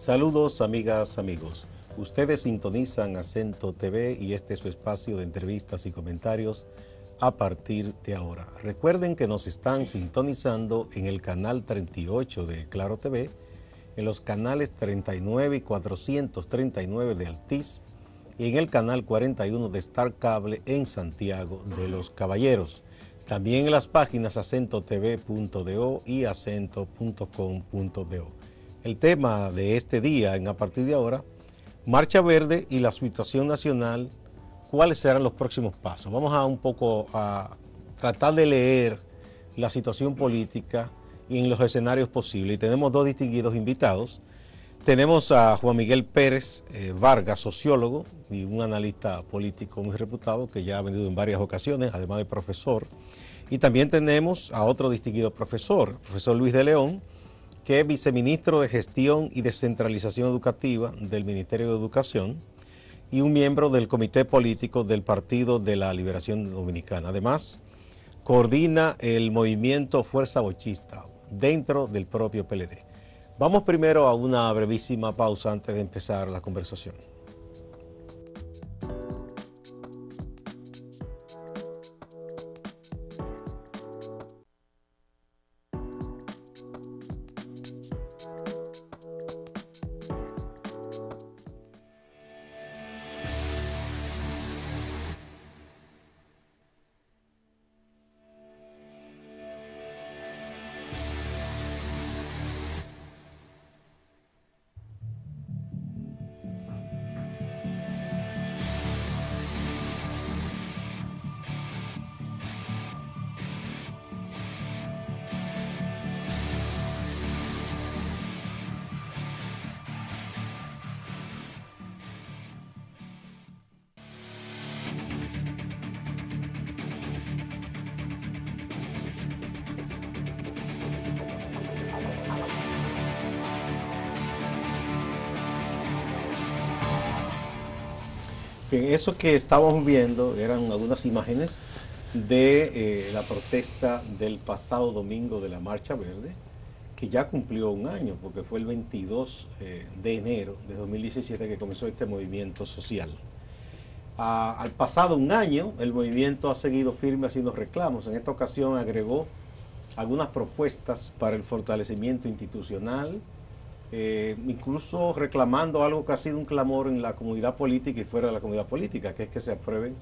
Saludos amigas, amigos. Ustedes sintonizan Acento TV y este es su espacio de entrevistas y comentarios a partir de ahora. Recuerden que nos están sintonizando en el canal 38 de Claro TV, en los canales 39 y 439 de Altiz y en el canal 41 de Star Cable en Santiago de los Caballeros. También en las páginas acentotv.do y acento.com.do. El tema de este día, a partir de ahora, Marcha Verde y la situación nacional, ¿cuáles serán los próximos pasos? Vamos a un poco a tratar de leer la situación política y en los escenarios posibles. Y tenemos dos distinguidos invitados. Tenemos a Juan Miguel Pérez Vargas, sociólogo y un analista político muy reputado que ya ha venido en varias ocasiones, además de profesor. Y también tenemos a otro distinguido profesor, profesor Luis de León, que es viceministro de Gestión y Descentralización Educativa del Ministerio de Educación y un miembro del Comité Político del Partido de la Liberación Dominicana. Además, coordina el movimiento Fuerza Bochista dentro del propio PLD. Vamos primero a una brevísima pausa antes de empezar la conversación. Bien, eso que estábamos viendo eran algunas imágenes de la protesta del pasado domingo de la Marcha Verde, que ya cumplió un año, porque fue el 22 de enero de 2017 que comenzó este movimiento social. Al pasado un año, el movimiento ha seguido firme haciendo reclamos. En esta ocasión agregó algunas propuestas para el fortalecimiento institucional, incluso reclamando algo que ha sido un clamor en la comunidad política y fuera de la comunidad política, que es que se apruebe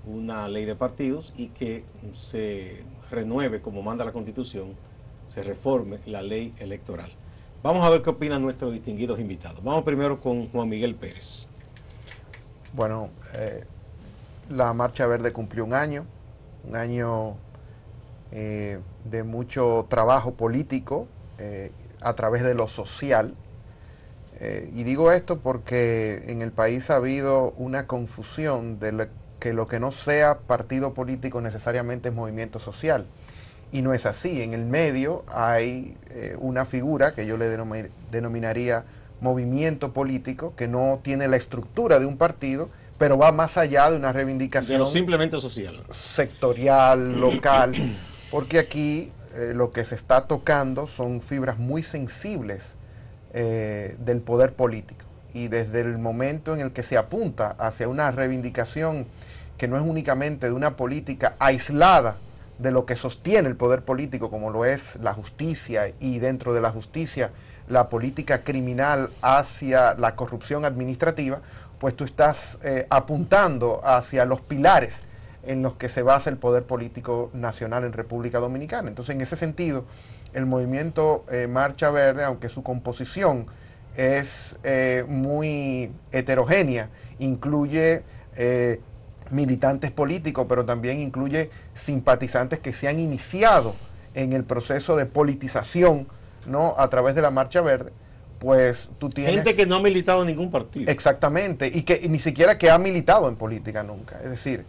una ley de partidos y que se renueve, como manda la Constitución, se reforme la ley electoral. Vamos a ver qué opinan nuestros distinguidos invitados. Vamos primero con Juan Miguel Pérez. Bueno, la Marcha Verde cumplió un año de mucho trabajo político a través de lo social. Y digo esto porque en el país ha habido una confusión de que lo que no sea partido político necesariamente es movimiento social. Y no es así. En el medio hay una figura que yo le denominaría movimiento político, que no tiene la estructura de un partido, pero va más allá de una reivindicación. De lo simplemente social. Sectorial, local, porque aquí lo que se está tocando son fibras muy sensibles del poder político. Y desde el momento en el que se apunta hacia una reivindicación que no es únicamente de una política aislada de lo que sostiene el poder político, como lo es la justicia, y dentro de la justicia la política criminal hacia la corrupción administrativa, pues tú estás apuntando hacia los pilares en los que se basa el poder político nacional en República Dominicana. Entonces, en ese sentido, el movimiento Marcha Verde, aunque su composición es muy heterogénea, incluye militantes políticos, pero también incluye simpatizantes que se han iniciado en el proceso de politización, ¿no?, a través de la Marcha Verde, pues tú tienes... Gente que no ha militado en ningún partido. Exactamente, y que ni siquiera que ha militado en política nunca. Es decir,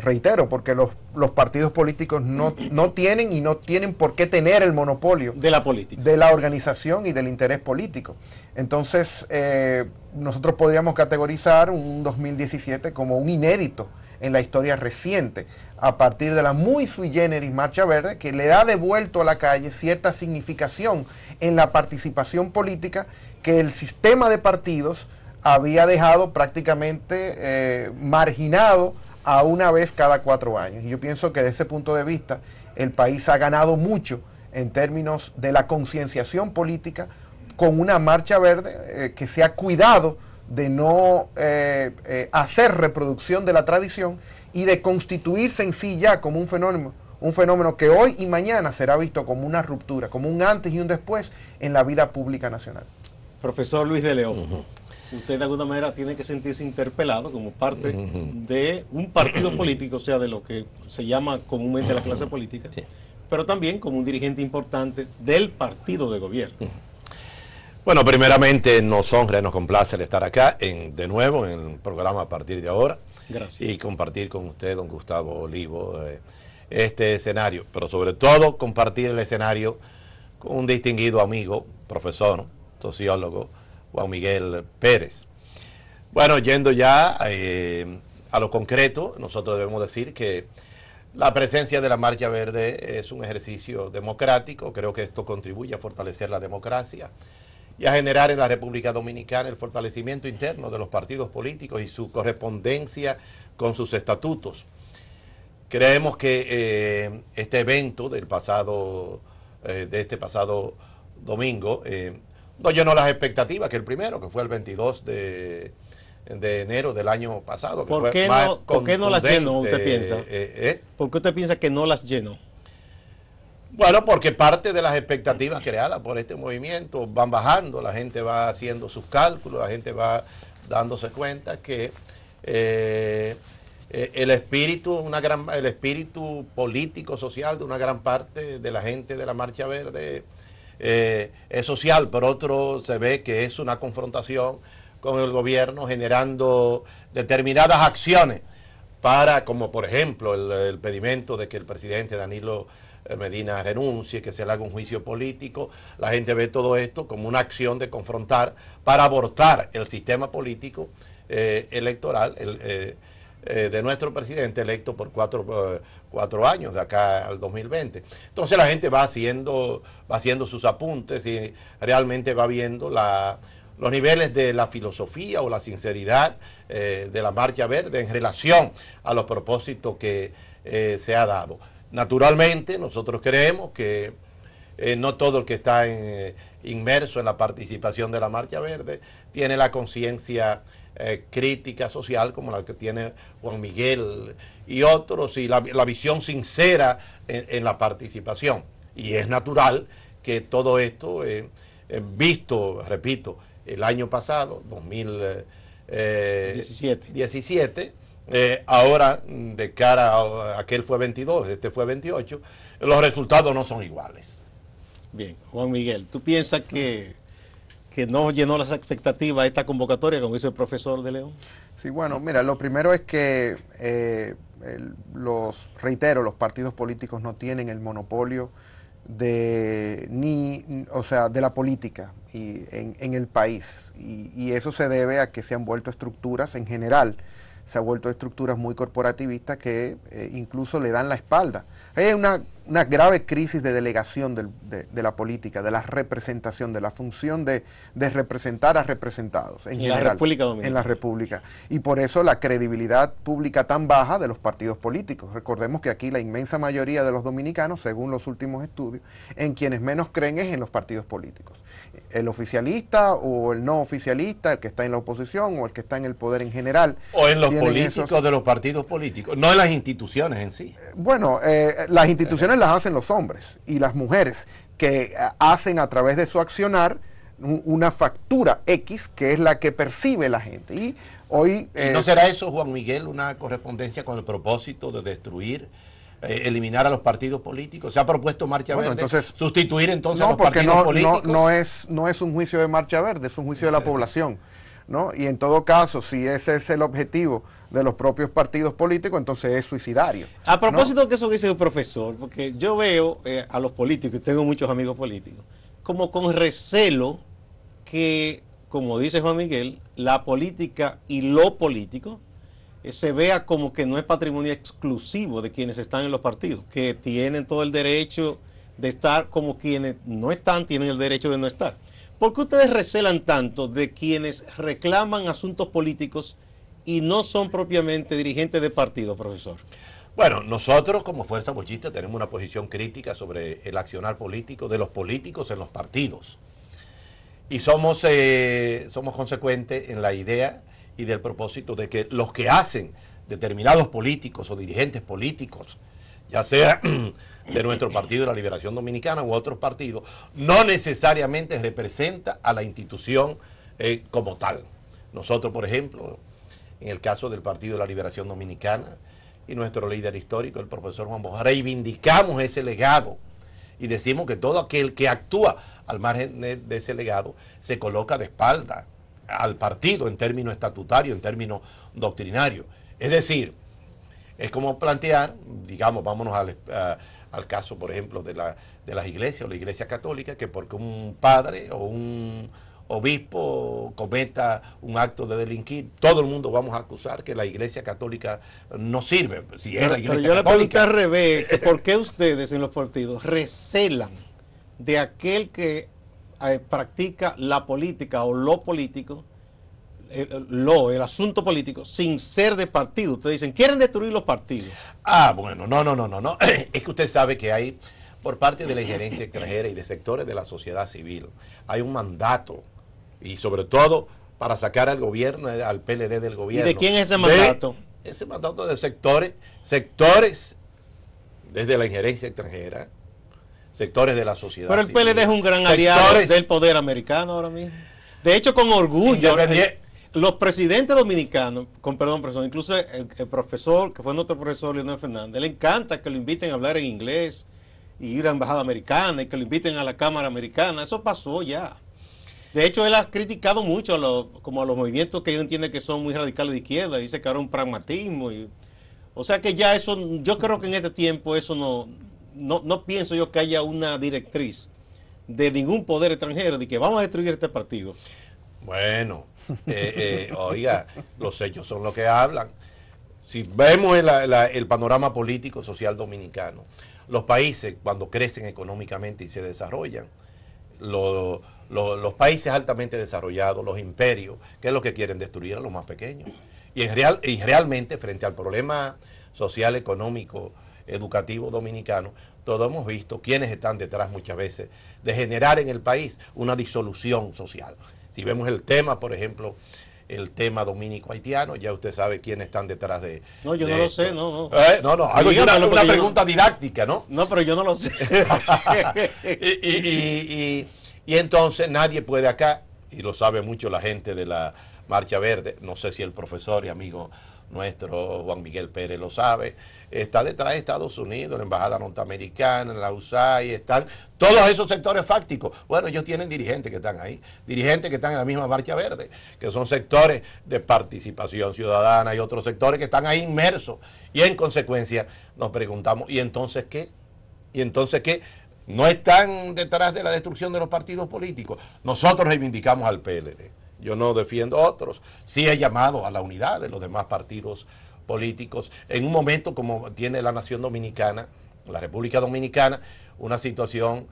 reitero, porque los partidos políticos no tienen y no tienen por qué tener el monopolio de la política, de la organización y del interés político. Entonces, nosotros podríamos categorizar un 2017 como un inédito en la historia reciente, a partir de la muy sui generis Marcha Verde, que le ha devuelto a la calle cierta significación en la participación política que el sistema de partidos había dejado prácticamente marginado a una vez cada 4 años. Y yo pienso que desde ese punto de vista el país ha ganado mucho en términos de la concienciación política con una Marcha Verde que se ha cuidado de no hacer reproducción de la tradición y de constituirse en sí ya como un fenómeno que hoy y mañana será visto como una ruptura, como un antes y un después en la vida pública nacional. Profesor Luis de León, usted de alguna manera tiene que sentirse interpelado como parte de un partido político, o sea, de lo que se llama comúnmente la clase política, pero también como un dirigente importante del partido de gobierno. Bueno, primeramente nos honra y nos complace el estar acá de nuevo en el programa a partir de ahora. Gracias. Y compartir con usted, don Gustavo Olivo, este escenario, pero sobre todo compartir el escenario con un distinguido amigo, profesor, sociólogo, Juan Miguel Pérez. Bueno, yendo ya a lo concreto, nosotros debemos decir que la presencia de la Marcha Verde es un ejercicio democrático. Creo que esto contribuye a fortalecer la democracia y a generar en la República Dominicana el fortalecimiento interno de los partidos políticos y su correspondencia con sus estatutos. Creemos que este evento de este pasado domingo no llenó las expectativas que el primero, que fue el 22 de enero del año pasado. ¿Por qué no las llenó, usted piensa? ¿Por qué usted piensa que no las llenó? Bueno, porque parte de las expectativas creadas por este movimiento van bajando, la gente va haciendo sus cálculos, la gente va dándose cuenta que el espíritu político, social de una gran parte de la gente de la Marcha Verde es social, por otro se ve que es una confrontación con el gobierno generando determinadas acciones para, como por ejemplo el pedimento de que el presidente Danilo Medina renuncie, que se le haga un juicio político. La gente ve todo esto como una acción de confrontar para abortar el sistema político electoral de nuestro presidente electo por cuatro años, de acá al 2020. Entonces la gente va haciendo sus apuntes y realmente va viendo los niveles de la filosofía o la sinceridad de la Marcha Verde en relación a los propósitos que se ha dado. Naturalmente, nosotros creemos que no todo el que está inmerso en la participación de la Marcha Verde tiene la conciencia crítica social como la que tiene Juan Miguel y otros, y la visión sincera en la participación. Y es natural que todo esto, visto, repito, el año pasado, 2017, ahora, de cara a aquel fue 22, este fue 28, los resultados no son iguales. Bien, Juan Miguel, ¿tú piensas que no llenó las expectativas esta convocatoria, como dice el profesor de León? Sí, bueno, mira, lo primero es que los partidos políticos no tienen el monopolio de la política en el país, y eso se debe a que se han vuelto estructuras en general. Se han vuelto estructuras muy corporativistas que incluso le dan la espalda. Hay una grave crisis de delegación de la política, de la representación, de la función de representar a representados en general, la República Dominicana. En la República. Y por eso la credibilidad pública tan baja de los partidos políticos. Recordemos que aquí la inmensa mayoría de los dominicanos, según los últimos estudios, en quienes menos creen es en los partidos políticos. El oficialista o el no oficialista, el que está en la oposición o el que está en el poder en general. O en los políticos de los partidos políticos, no en las instituciones en sí. Bueno, las instituciones las hacen los hombres y las mujeres, que hacen a través de su accionar una factura X, que es la que percibe la gente. Y hoy... ¿Y no será eso, Juan Miguel, una correspondencia con el propósito de destruir, eliminar a los partidos políticos? ¿Se ha propuesto Marcha Verde entonces, sustituir entonces a los partidos políticos? No es un juicio de Marcha Verde, es un juicio de la población, ¿no? Y en todo caso, si ese es el objetivo de los propios partidos políticos, entonces es suicidario. A propósito de eso que dice el profesor, porque yo veo a los políticos, y tengo muchos amigos políticos, como con recelo que, como dice Juan Miguel, la política y lo político se vea como que no es patrimonio exclusivo de quienes están en los partidos, que tienen todo el derecho de estar como quienes no están, tienen el derecho de no estar. ¿Por qué ustedes recelan tanto de quienes reclaman asuntos políticos y no son propiamente dirigentes de partido, profesor? Bueno, nosotros como Fuerza Bochista tenemos una posición crítica sobre el accionar político de los políticos en los partidos. Y somos consecuentes en la idea y del propósito de que los que hacen determinados políticos o dirigentes políticos, ya sea de nuestro Partido de la Liberación Dominicana u otros partidos, no necesariamente representa a la institución como tal. Nosotros, por ejemplo, en el caso del Partido de la Liberación Dominicana y nuestro líder histórico, el profesor Juan Bosch, reivindicamos ese legado y decimos que todo aquel que actúa al margen de ese legado se coloca de espalda al partido en términos estatutarios, en términos doctrinarios. Es decir, es como plantear, digamos, vámonos al caso, por ejemplo, de las iglesias o la iglesia católica, que porque un padre o un obispo cometa un acto de delinquir, todo el mundo vamos a acusar que la iglesia católica no sirve. Si es la iglesia pero yo católica. le pregunté al revés, que ¿por qué ustedes en los partidos recelan de aquel que practica la política o lo político, el asunto político, sin ser de partido? Ustedes dicen, quieren destruir los partidos. Ah, bueno, no. Es que usted sabe que hay, por parte de la injerencia extranjera y de sectores de la sociedad civil, hay un mandato, y sobre todo para sacar al gobierno, al PLD del gobierno. ¿Y de quién es ese mandato? Ese mandato de sectores desde la injerencia extranjera, sectores de la sociedad Pero el civil, PLD es un gran aliado del poder americano ahora mismo. De hecho, con orgullo, los presidentes dominicanos, con perdón, profesor, incluso el profesor, que fue nuestro profesor Leonel Fernández, le encanta que lo inviten a hablar en inglés y ir a la embajada americana y que lo inviten a la Cámara Americana. Eso pasó ya. De hecho, él ha criticado mucho como a los movimientos que él entiende que son muy radicales de izquierda. Dice que ahora un pragmatismo. O sea que ya eso, yo creo que en este tiempo eso no pienso yo que haya una directriz de ningún poder extranjero de que vamos a destruir este partido. Bueno, oiga, los hechos son lo que hablan. Si vemos el panorama político social dominicano, los países cuando crecen económicamente y se desarrollan, los países altamente desarrollados, los imperios, ¿qué es lo que quieren? Destruir a los más pequeños. Y realmente frente al problema social, económico, educativo dominicano, todos hemos visto quiénes están detrás muchas veces de generar en el país una disolución social. Si vemos el tema, por ejemplo, el tema dominico-haitiano, ya usted sabe quiénes están detrás de... No, yo no lo sé, no. Hago una pregunta didáctica, ¿no? No, pero yo no lo sé. y entonces nadie puede acá, y lo sabe mucho la gente de la Marcha Verde, no sé si el profesor y amigo nuestro Juan Miguel Pérez lo sabe, está detrás de Estados Unidos, la Embajada Norteamericana, la USAID, están todos esos sectores fácticos. Bueno, ellos tienen dirigentes que están ahí, dirigentes que están en la misma Marcha Verde, que son sectores de participación ciudadana y otros sectores que están ahí inmersos. Y en consecuencia nos preguntamos, ¿y entonces qué? ¿Y entonces qué? ¿No están detrás de la destrucción de los partidos políticos? Nosotros reivindicamos al PLD. Yo no defiendo a otros. Sí he llamado a la unidad de los demás partidos políticos en un momento como tiene la nación dominicana, la República Dominicana, una situación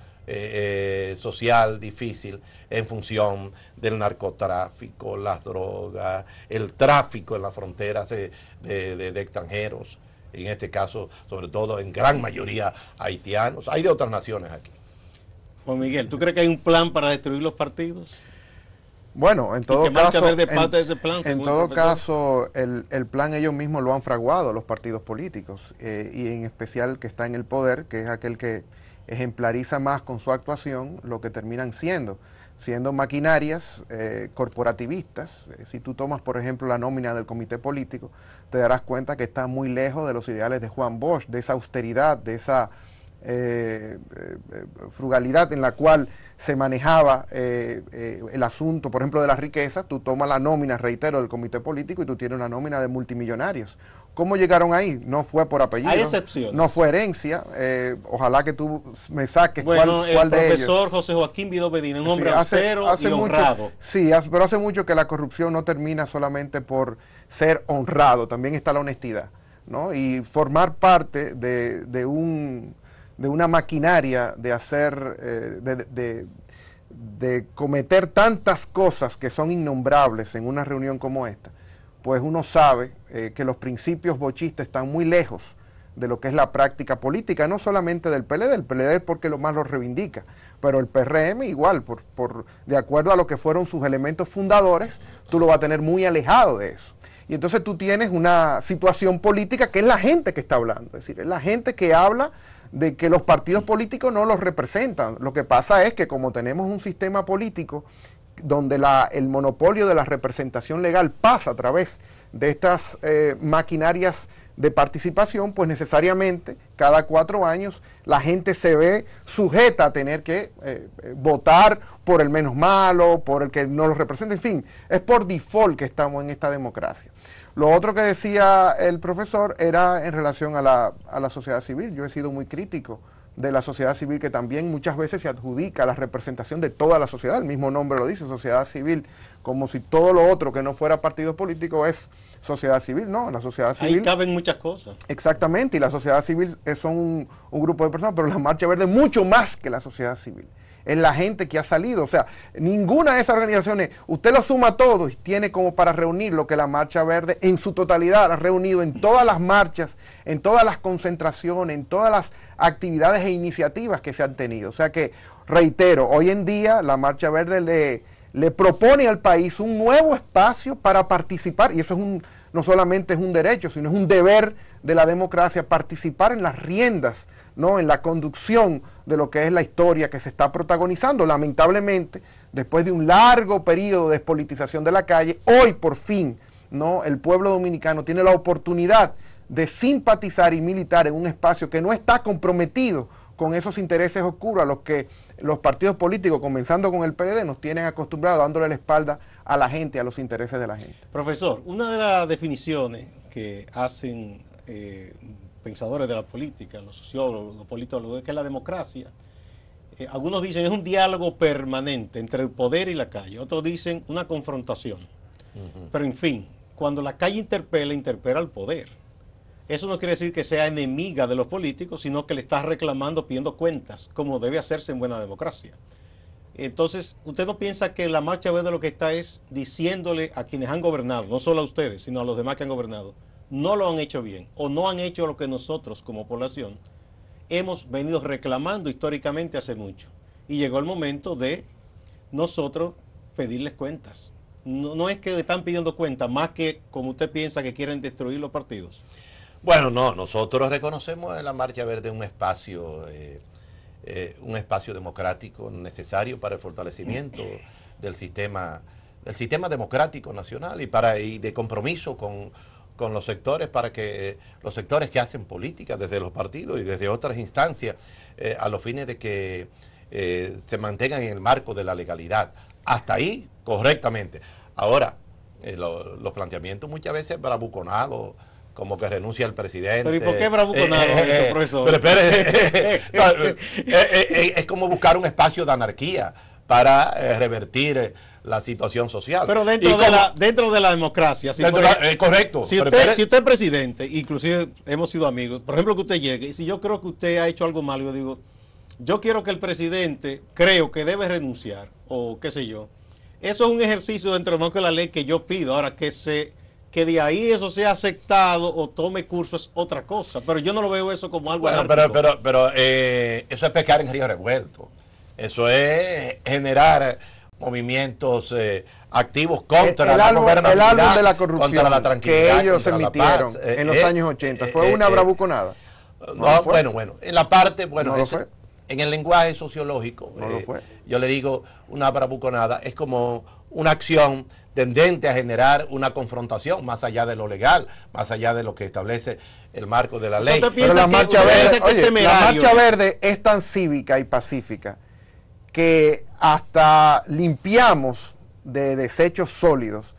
social difícil en función del narcotráfico, las drogas, el tráfico en las fronteras de extranjeros, en este caso, sobre todo en gran mayoría haitianos. Hay de otras naciones aquí. Juan Miguel, ¿tú crees que hay un plan para destruir los partidos? Bueno, en todo caso, ese el plan ellos mismos lo han fraguado, los partidos políticos, y en especial que está en el poder, que es aquel que ejemplariza más con su actuación lo que terminan siendo maquinarias corporativistas. Si tú tomas, por ejemplo, la nómina del comité político, te darás cuenta que está muy lejos de los ideales de Juan Bosch, de esa austeridad, de esa frugalidad en la cual se manejaba el asunto, por ejemplo, de las riquezas. Tú tomas la nómina, reitero, del comité político y tú tienes una nómina de multimillonarios. ¿Cómo llegaron ahí? No fue por apellido. Hay excepciones. No fue herencia. Ojalá que tú me saques bueno, cuál de ellos. El profesor José Joaquín Vidó Medina, un hombre austero y honrado. Pero hace mucho que la corrupción no termina solamente por ser honrado, también está la honestidad, ¿no? Y formar parte de una maquinaria de hacer, de cometer tantas cosas que son innombrables en una reunión como esta, pues uno sabe que los principios bochistas están muy lejos de lo que es la práctica política, no solamente del PLD, el PLD es porque lo más lo reivindica, pero el PRM igual, de acuerdo a lo que fueron sus elementos fundadores, tú lo vas a tener muy alejado de eso. Y entonces tú tienes una situación política que es la gente que está hablando, es decir, es la gente que habla de que los partidos políticos no los representan. Lo que pasa es que como tenemos un sistema político donde el monopolio de la representación legal pasa a través de estas maquinarias de participación, pues necesariamente cada 4 años la gente se ve sujeta a tener que votar por el menos malo, por el que no lo representa, en fin, es por default que estamos en esta democracia. Lo otro que decía el profesor era en relación a la sociedad civil. Yo he sido muy crítico de la sociedad civil, que también muchas veces se adjudica la representación de toda la sociedad, el mismo nombre lo dice, sociedad civil, como si todo lo otro que no fuera partido político es sociedad civil. No, la sociedad civil... Ahí caben muchas cosas. Exactamente, y la sociedad civil son un grupo de personas, pero la Marcha Verde es mucho más que la sociedad civil. Es la gente que ha salido, o sea, ninguna de esas organizaciones, usted lo suma todo y tiene como para reunir lo que la Marcha Verde en su totalidad ha reunido en todas las marchas, en todas las concentraciones, en todas las actividades e iniciativas que se han tenido. O sea que, reitero, hoy en día la Marcha Verde le propone al país un nuevo espacio para participar, y eso no solamente es un derecho, sino es un deber de la democracia, participar en las riendas, ¿no? En la conducción de lo que es la historia que se está protagonizando. Lamentablemente, después de un largo periodo de despolitización de la calle, hoy por fin, ¿no? El pueblo dominicano tiene la oportunidad de simpatizar y militar en un espacio que no está comprometido con esos intereses oscuros a los que los partidos políticos, comenzando con el PLD, nos tienen acostumbrados, dándole la espalda a la gente, a los intereses de la gente. Profesor, una de las definiciones que hacen pensadores de la política, los sociólogos, los politólogos, es que la democracia, algunos dicen es un diálogo permanente entre el poder y la calle, otros dicen una confrontación. Pero en fin, cuando la calle interpela al poder. Eso no quiere decir que sea enemiga de los políticos, sino que le está reclamando, pidiendo cuentas, como debe hacerse en buena democracia. Entonces, ¿usted no piensa que la Marcha Verde lo que está es diciéndole a quienes han gobernado, no solo a ustedes, sino a los demás que han gobernado, no lo han hecho bien o no han hecho lo que nosotros como población hemos venido reclamando históricamente hace mucho? Y llegó el momento de nosotros pedirles cuentas. No es que están pidiendo cuentas, más que como usted piensa que quieren destruir los partidos. Bueno, no, nosotros reconocemos en la Marcha Verde un espacio democrático necesario para el fortalecimiento del sistema democrático nacional y de compromiso con los sectores, para que los sectores que hacen política desde los partidos y desde otras instancias a los fines de que se mantengan en el marco de la legalidad. Hasta ahí, correctamente. Ahora, los planteamientos muchas veces bravuconados, como que renuncia el presidente. ¿Pero y por qué bravuconado eso, profesor? Pero espere, es como buscar un espacio de anarquía para revertir la situación social. Pero dentro de la democracia. Si correcto. Si usted es presidente, inclusive hemos sido amigos, por ejemplo, que usted llegue, y si yo creo que usted ha hecho algo malo, yo digo, yo quiero que el presidente, creo que debe renunciar, o qué sé yo. Eso es un ejercicio dentro del marco de la ley que yo pido. Ahora, que de ahí eso sea aceptado o tome curso es otra cosa, pero yo no lo veo eso como algo anárquico. Pero eso es pescar en río revuelto. Eso es generar movimientos activos contra la gobernabilidad, el álbum de la corrupción, contra la tranquilidad, que ellos emitieron en los años 80, ¿fue una bravuconada? No, bueno, en la parte, fue. En el lenguaje sociológico, no lo fue. Yo le digo una bravuconada, es como una acción tendente a generar una confrontación más allá de lo legal, más allá de lo que establece el marco de la ley. Pero la marcha verde, oye, la marcha verde es tan cívica y pacífica que hasta limpiamos de desechos sólidos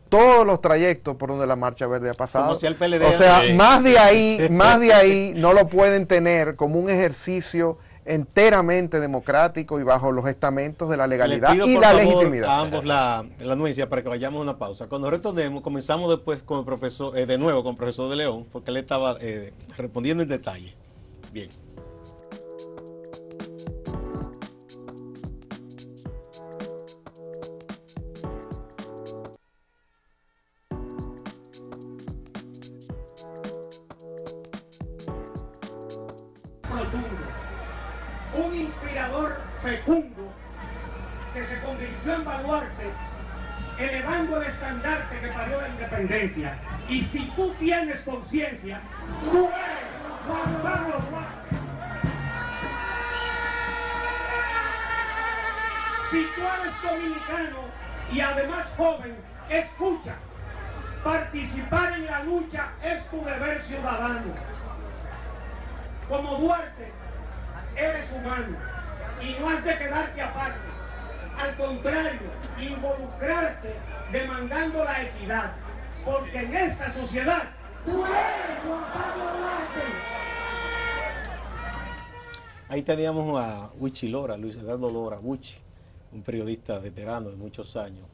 todos los trayectos por donde la marcha verde ha pasado. Como si el PLD, o sea, más de ahí no lo pueden tener como un ejercicio enteramente democrático y bajo los estamentos de la legalidad y la legitimidad. A ambos la anuencia para que vayamos a una pausa. Cuando retornemos, comenzamos después con el profesor, de nuevo con el profesor de León, porque él estaba respondiendo en detalle. Bien. Un inspirador fecundo que se convirtió en baluarte, elevando el estandarte que parió la independencia. Y si tú tienes conciencia, tú eres Juan Pablo Duarte. Si tú eres dominicano y además joven, escucha, participar en la lucha es tu deber ciudadano. Como Duarte, eres humano y no has de quedarte aparte. Al contrario, involucrarte demandando la equidad, porque en esta sociedad tú eres Juan Pablo Duarte. Ahí teníamos a Huichi Lora, Luis Eduardo Lora, Huichi, un periodista veterano de muchos años,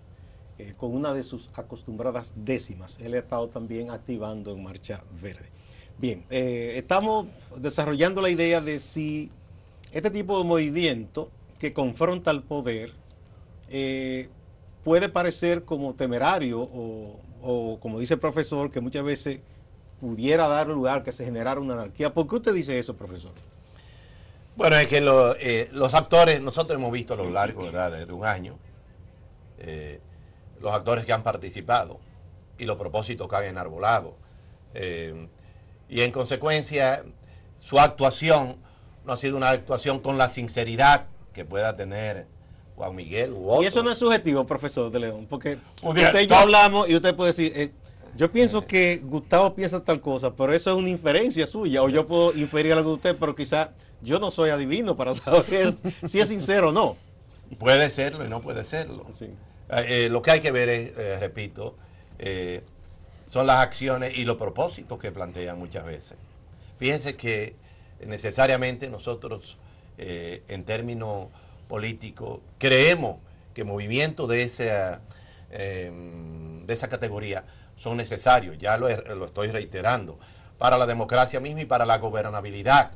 con una de sus acostumbradas décimas. Él ha estado también activando en Marcha Verde. Bien, estamos desarrollando la idea de si este tipo de movimiento que confronta al poder puede parecer como temerario o como dice el profesor, que muchas veces pudiera dar lugar a que se generara una anarquía. ¿Por qué usted dice eso, profesor? Bueno, es que los actores, nosotros hemos visto a lo largo, ¿verdad?, de un año, los actores que han participado y los propósitos que han enarbolado. Y en consecuencia, su actuación no ha sido una actuación con la sinceridad que pueda tener Juan Miguel u otro. Y eso no es subjetivo, profesor de León, porque Día, usted y yo hablamos y usted puede decir, yo pienso que Gustavo piensa tal cosa, pero eso es una inferencia suya, o yo puedo inferir algo de usted, pero quizás yo no soy adivino para saber si es sincero o no. Puede serlo y no puede serlo. Sí. Lo que hay que ver es, repito, son las acciones y los propósitos que plantean muchas veces. Fíjense que necesariamente nosotros, en términos políticos, creemos que movimientos de esa categoría son necesarios, ya lo estoy reiterando, para la democracia misma y para la gobernabilidad.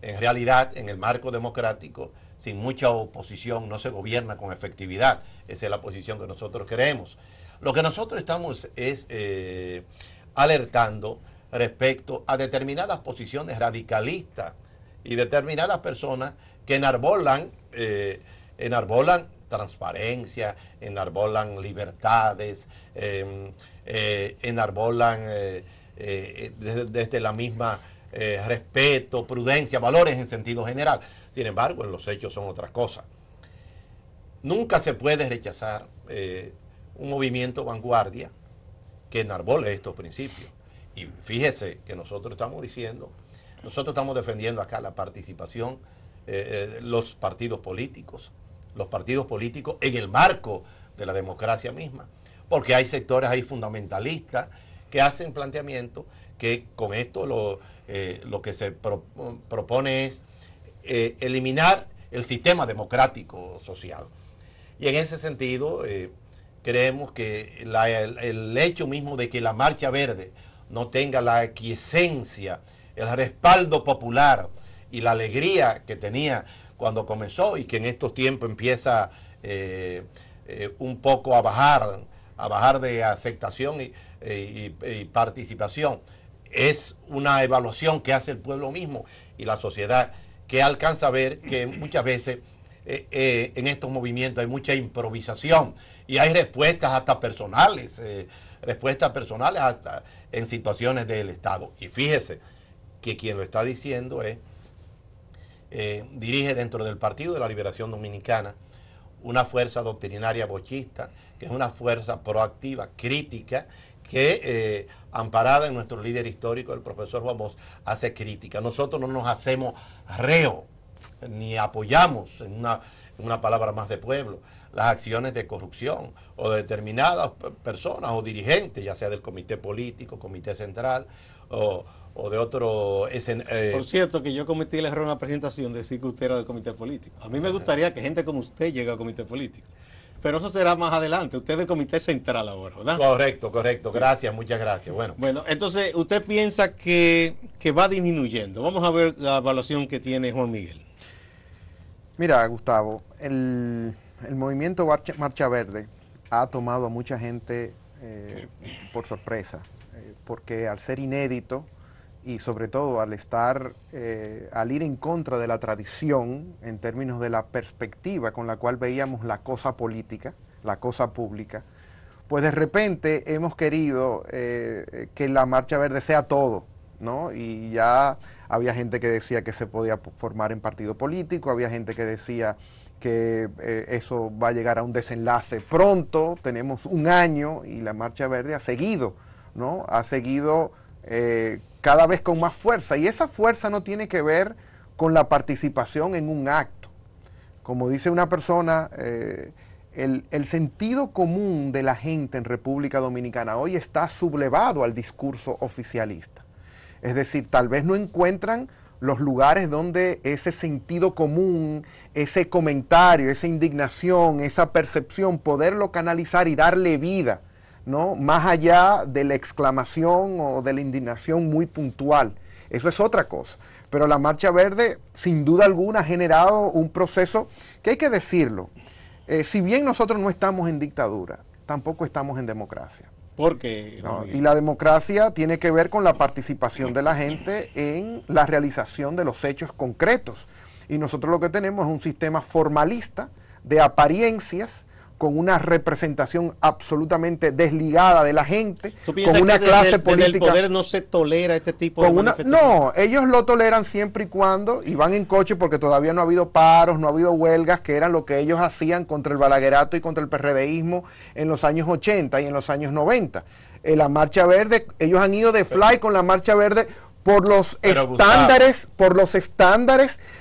En realidad, en el marco democrático, sin mucha oposición no se gobierna con efectividad. Esa es la posición que nosotros queremos. Lo que nosotros estamos es alertando respecto a determinadas posiciones radicalistas y determinadas personas que enarbolan transparencia, enarbolan libertades, enarbolan desde la misma respeto, prudencia, valores en sentido general. Sin embargo, en los hechos son otras cosas. Nunca se puede rechazar un movimiento vanguardia que enarbole estos principios. Y fíjese que nosotros estamos defendiendo acá la participación, los partidos políticos en el marco de la democracia misma, porque hay sectores ahí fundamentalistas que hacen planteamientos que con esto lo que se propone es eliminar el sistema democrático social. Y en ese sentido, creemos que el hecho mismo de que la Marcha Verde no tenga la aquiescencia, el respaldo popular y la alegría que tenía cuando comenzó y que en estos tiempos empieza un poco a bajar de aceptación y participación, es una evaluación que hace el pueblo mismo y la sociedad, que alcanza a ver que muchas veces en estos movimientos hay mucha improvisación y hay respuestas hasta personales, hasta en situaciones del Estado. Y fíjese que quien lo está diciendo dirige dentro del Partido de la Liberación Dominicana una fuerza doctrinaria bochista, que es una fuerza proactiva, crítica, que amparada en nuestro líder histórico, el profesor Juan Bosch, hace crítica. Nosotros no nos hacemos reo, ni apoyamos, en una palabra más de pueblo, las acciones de corrupción o de determinadas personas o dirigentes, ya sea del comité político, comité central o de otro... Por cierto, que yo cometí el error en la presentación de decir que usted era del comité político. A mí me gustaría que gente como usted llegue al comité político. Pero eso será más adelante. Usted es del comité central ahora, ¿verdad? Correcto. Sí. Gracias, muchas gracias. Bueno, entonces usted piensa que va disminuyendo. Vamos a ver la evaluación que tiene Juan Miguel. Mira, Gustavo, el movimiento Marcha Verde ha tomado a mucha gente por sorpresa, porque al ser inédito y sobre todo al ir en contra de la tradición en términos de la perspectiva con la cual veíamos la cosa política, la cosa pública, pues de repente hemos querido que la Marcha Verde sea todo, ¿no? Y ya había gente que decía que se podía formar en partido político, había gente que decía que eso va a llegar a un desenlace pronto, tenemos un año y la Marcha Verde ha seguido, ¿no? Ha seguido cada vez con más fuerza, y esa fuerza no tiene que ver con la participación en un acto. Como dice una persona, el sentido común de la gente en República Dominicana hoy está sublevado al discurso oficialista. Es decir, tal vez no encuentran los lugares donde ese sentido común, ese comentario, esa indignación, esa percepción, poderlo canalizar y darle vida, ¿no? Más allá de la exclamación o de la indignación muy puntual. Eso es otra cosa. Pero la Marcha Verde, sin duda alguna, ha generado un proceso que hay que decirlo. Si bien nosotros no estamos en dictadura, tampoco estamos en democracia. ¿Por qué? ¿No? Y la democracia tiene que ver con la participación de la gente en la realización de los hechos concretos. Y nosotros lo que tenemos es un sistema formalista de apariencias, con una representación absolutamente desligada de la gente, con una clase política. Desde el poder no se tolera este tipo de manifestaciones. No, ellos lo toleran siempre y cuando, y van en coche porque todavía no ha habido paros, no ha habido huelgas, que eran lo que ellos hacían contra el balaguerato y contra el PRDismo en los años 80 y en los años 90. La Marcha Verde, ellos han ido de fly con la Marcha Verde por los estándares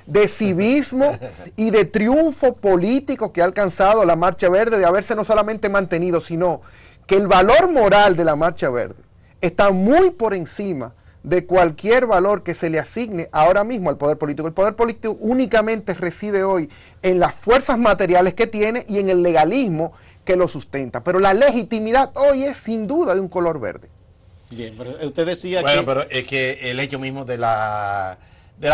de civismo y de triunfo político que ha alcanzado la Marcha Verde, de haberse no solamente mantenido, sino que el valor moral de la Marcha Verde está muy por encima de cualquier valor que se le asigne ahora mismo al poder político. El poder político únicamente reside hoy en las fuerzas materiales que tiene y en el legalismo que lo sustenta, pero la legitimidad hoy es sin duda de un color verde. Bien, pero usted decía pero es que el hecho mismo de la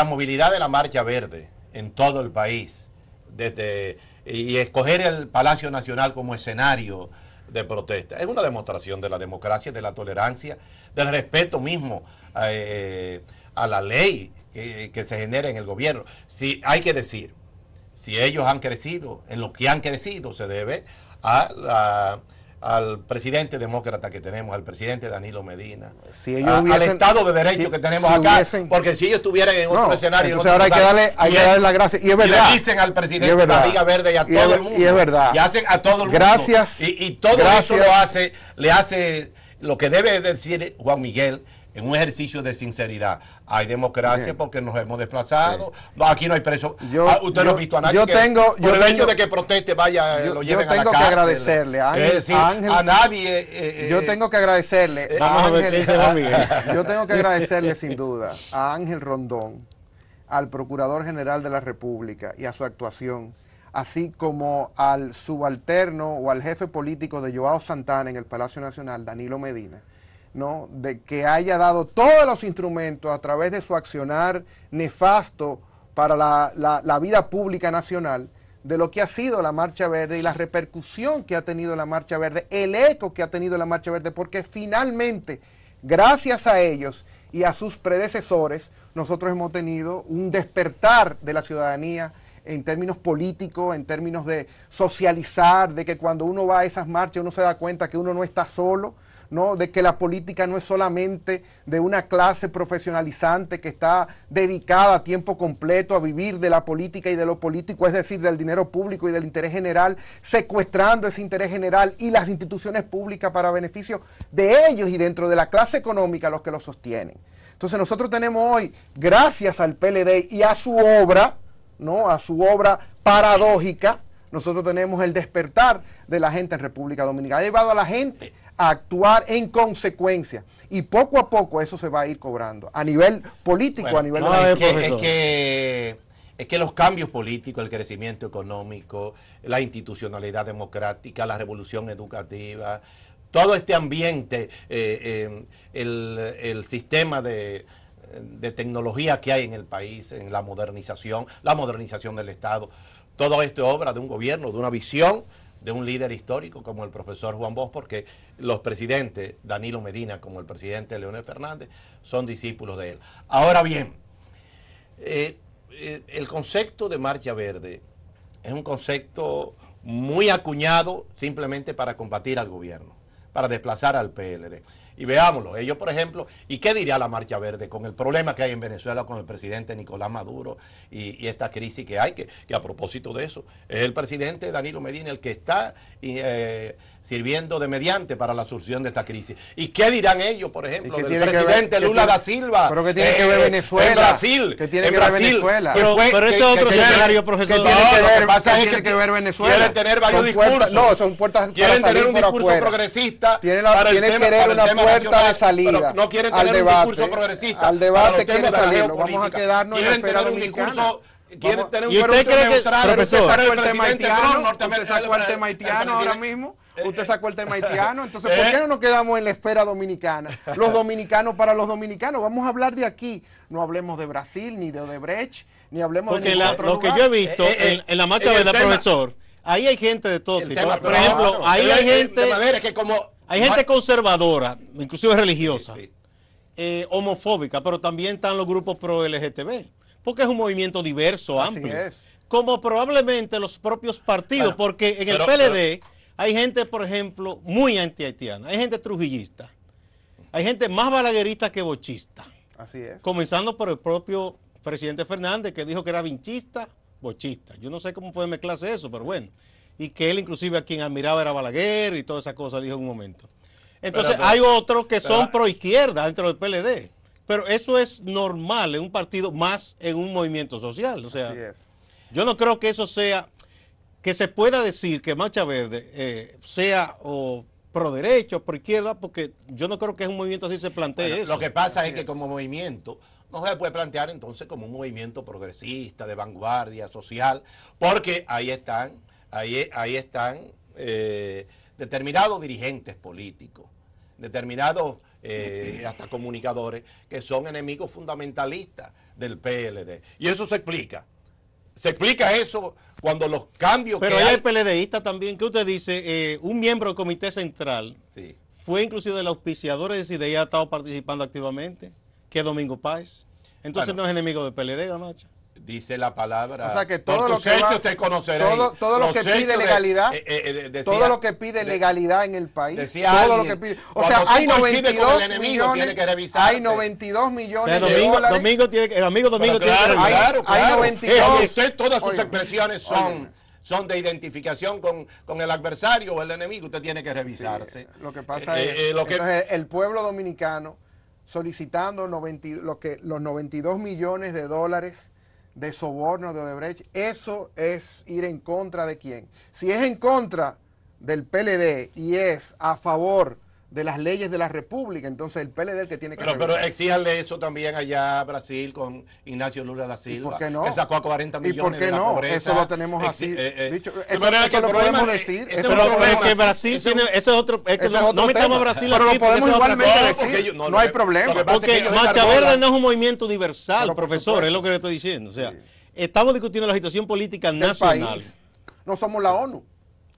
movilidad de la Marcha Verde en todo el país, y escoger el Palacio Nacional como escenario de protesta, es una demostración de la democracia, de la tolerancia, del respeto mismo a la ley que se genera en el gobierno. Si hay que decir, si ellos han crecido, en lo que han crecido, se debe al presidente demócrata que tenemos, al presidente Danilo Medina, al Estado de Derecho que tenemos acá, porque si ellos estuvieran en otro escenario... Entonces ahora hay que darle la gracia, y es verdad. Y le dicen al presidente de la Liga Verde y a todo el mundo. Y es verdad. Y hacen a todo el mundo. Gracias. Y todo eso le hace lo que debe decir Juan Miguel, en un ejercicio de sinceridad. Hay democracia. Bien. Porque nos hemos desplazado. Sí. No, aquí no hay preso. Usted no ha visto a nadie por el hecho de que proteste lo lleven a la cárcel. Yo tengo que agradecerle a Ángel. Es decir, a nadie. Yo tengo que agradecerle. Vamos a ver qué dice Juan Miguel. Yo tengo que agradecerle sin duda a Ángel Rondón, al Procurador General de la República y a su actuación, así como al subalterno o al jefe político de Joao Santana en el Palacio Nacional, Danilo Medina, ¿no? De que haya dado todos los instrumentos a través de su accionar nefasto para la vida pública nacional, de lo que ha sido la Marcha Verde y la repercusión que ha tenido la Marcha Verde, el eco que ha tenido la Marcha Verde, porque finalmente, gracias a ellos y a sus predecesores, nosotros hemos tenido un despertar de la ciudadanía en términos políticos, en términos de socializar, de que cuando uno va a esas marchas uno se da cuenta que uno no está solo, ¿no? De que la política no es solamente de una clase profesionalizante que está dedicada a tiempo completo a vivir de la política y de lo político, es decir, del dinero público y del interés general, secuestrando ese interés general y las instituciones públicas para beneficio de ellos y dentro de la clase económica los que lo sostienen. Entonces nosotros tenemos hoy, gracias al PLD y a su obra, ¿no? A su obra paradójica, nosotros tenemos el despertar de la gente en República Dominicana. Ha llevado a la gente a actuar en consecuencia. Y poco a poco eso se va a ir cobrando. A nivel político, bueno, a nivel es que los cambios políticos, el crecimiento económico, la institucionalidad democrática, la revolución educativa, todo este ambiente, el sistema de tecnología que hay en el país, en la modernización del Estado, todo esto es obra de un gobierno, de una visión, de un líder histórico como el profesor Juan Bosch, porque los presidentes, Danilo Medina como el presidente Leonel Fernández, son discípulos de él. Ahora bien, el concepto de Marcha Verde es un concepto muy acuñado simplemente para combatir al gobierno, para desplazar al PLD. Y veámoslo, ellos por ejemplo, ¿y qué diría la Marcha Verde con el problema que hay en Venezuela con el presidente Nicolás Maduro y esta crisis que hay, que a propósito de eso, es el presidente Danilo Medina el que está sirviendo de mediante para la solución de esta crisis? ¿Y qué dirán ellos, por ejemplo, del presidente Lula da Silva? ¿Pero qué tiene que ver Venezuela? En Brasil. ¿Qué tiene que ver Venezuela? Pero ese es otro escenario, profesor. ¿Qué tiene que ver Venezuela? Quieren tener varios discursos. No, son puertas para quieren salir tener un por discurso afuera. Progresista. Tienen que querer una puerta de salida. No quieren tener un discurso progresista. Al debate quieren salir. Vamos a quedarnos en la esfera dominicana. Quieren tener un discurso neutral. Profesor, ¿usted sacó el tema haitiano? ¿Usted sacó el tema haitiano ahora mismo? ¿Usted sacó el tema haitiano? Entonces, ¿por qué no nos quedamos en la esfera dominicana? Los dominicanos para los dominicanos. Vamos a hablar de aquí. No hablemos de Brasil, ni de Odebrecht, ni hablemos de ningún otro lugar. Lo que yo he visto en la Marcha Verde, profesor, ahí hay gente de todo tipo. Por ejemplo, ahí hay gente... Hay gente conservadora, inclusive religiosa, homofóbica, pero también están los grupos pro-LGTB, porque es un movimiento diverso, amplio. Como probablemente los propios partidos, porque en el PLD hay gente, por ejemplo, muy anti-haitiana, hay gente trujillista, hay gente más balaguerista que bochista. Así es. Comenzando por el propio presidente Fernández, que dijo que era vinchista, bochista. Yo no sé cómo puede mezclarse eso, pero bueno. Y que él inclusive a quien admiraba era Balaguer y todas esas cosas, dijo en un momento. Entonces hay otros que son pro izquierda dentro del PLD, pero eso es normal en un partido más en un movimiento social. O sea, yo no creo que eso sea, que se pueda decir que Marcha Verde sea o pro derecha o pro izquierda, porque yo no creo que es un movimiento así se plantee eso. Lo que pasa es que como movimiento no se puede plantear entonces como un movimiento progresista, de vanguardia, social, porque ahí están determinados dirigentes políticos, determinados hasta comunicadores que son enemigos fundamentalistas del PLD. Y eso se explica. Se explica eso cuando los cambios pero que hay PLDistas también, que usted dice, un miembro del comité central fue inclusive del auspiciador de CIDE y ha estado participando activamente, que es Domingo Páez. Entonces no es enemigo del PLD, Gamacha. Dice la palabra. O sea que todo lo que todo lo que pide legalidad, todo lo que pide legalidad en el país, todo lo que pide. O sea, hay 92 millones, hay 92 millones de dólares. Domingo tiene que, el amigo Domingo tiene que revisar. Hay 92. Usted todas sus expresiones son de identificación con el adversario o el enemigo, usted tiene que revisarse. Lo que pasa es entonces el pueblo dominicano solicitando los 92 millones de dólares de soborno de Odebrecht, eso es ir en contra de quién. Si es en contra del PLD y es a favor de las leyes de la República, entonces el PLD es el que tiene que pero exíjanle eso también allá a Brasil con Ignacio Lula da Silva. ¿Y por qué no? Que sacó a 40 millones. ¿Y por qué de la no? pobreza. Eso lo tenemos así dicho. Eso lo podemos decir. Eso es que Brasil tiene, eso es otro, es que no metamos a Brasil aquí. Pero lo podemos igualmente decir. No hay problema. Porque Marcha Verde no es un movimiento universal, profesor, es lo que le estoy diciendo. O sea, estamos discutiendo la situación política nacional. No somos la ONU.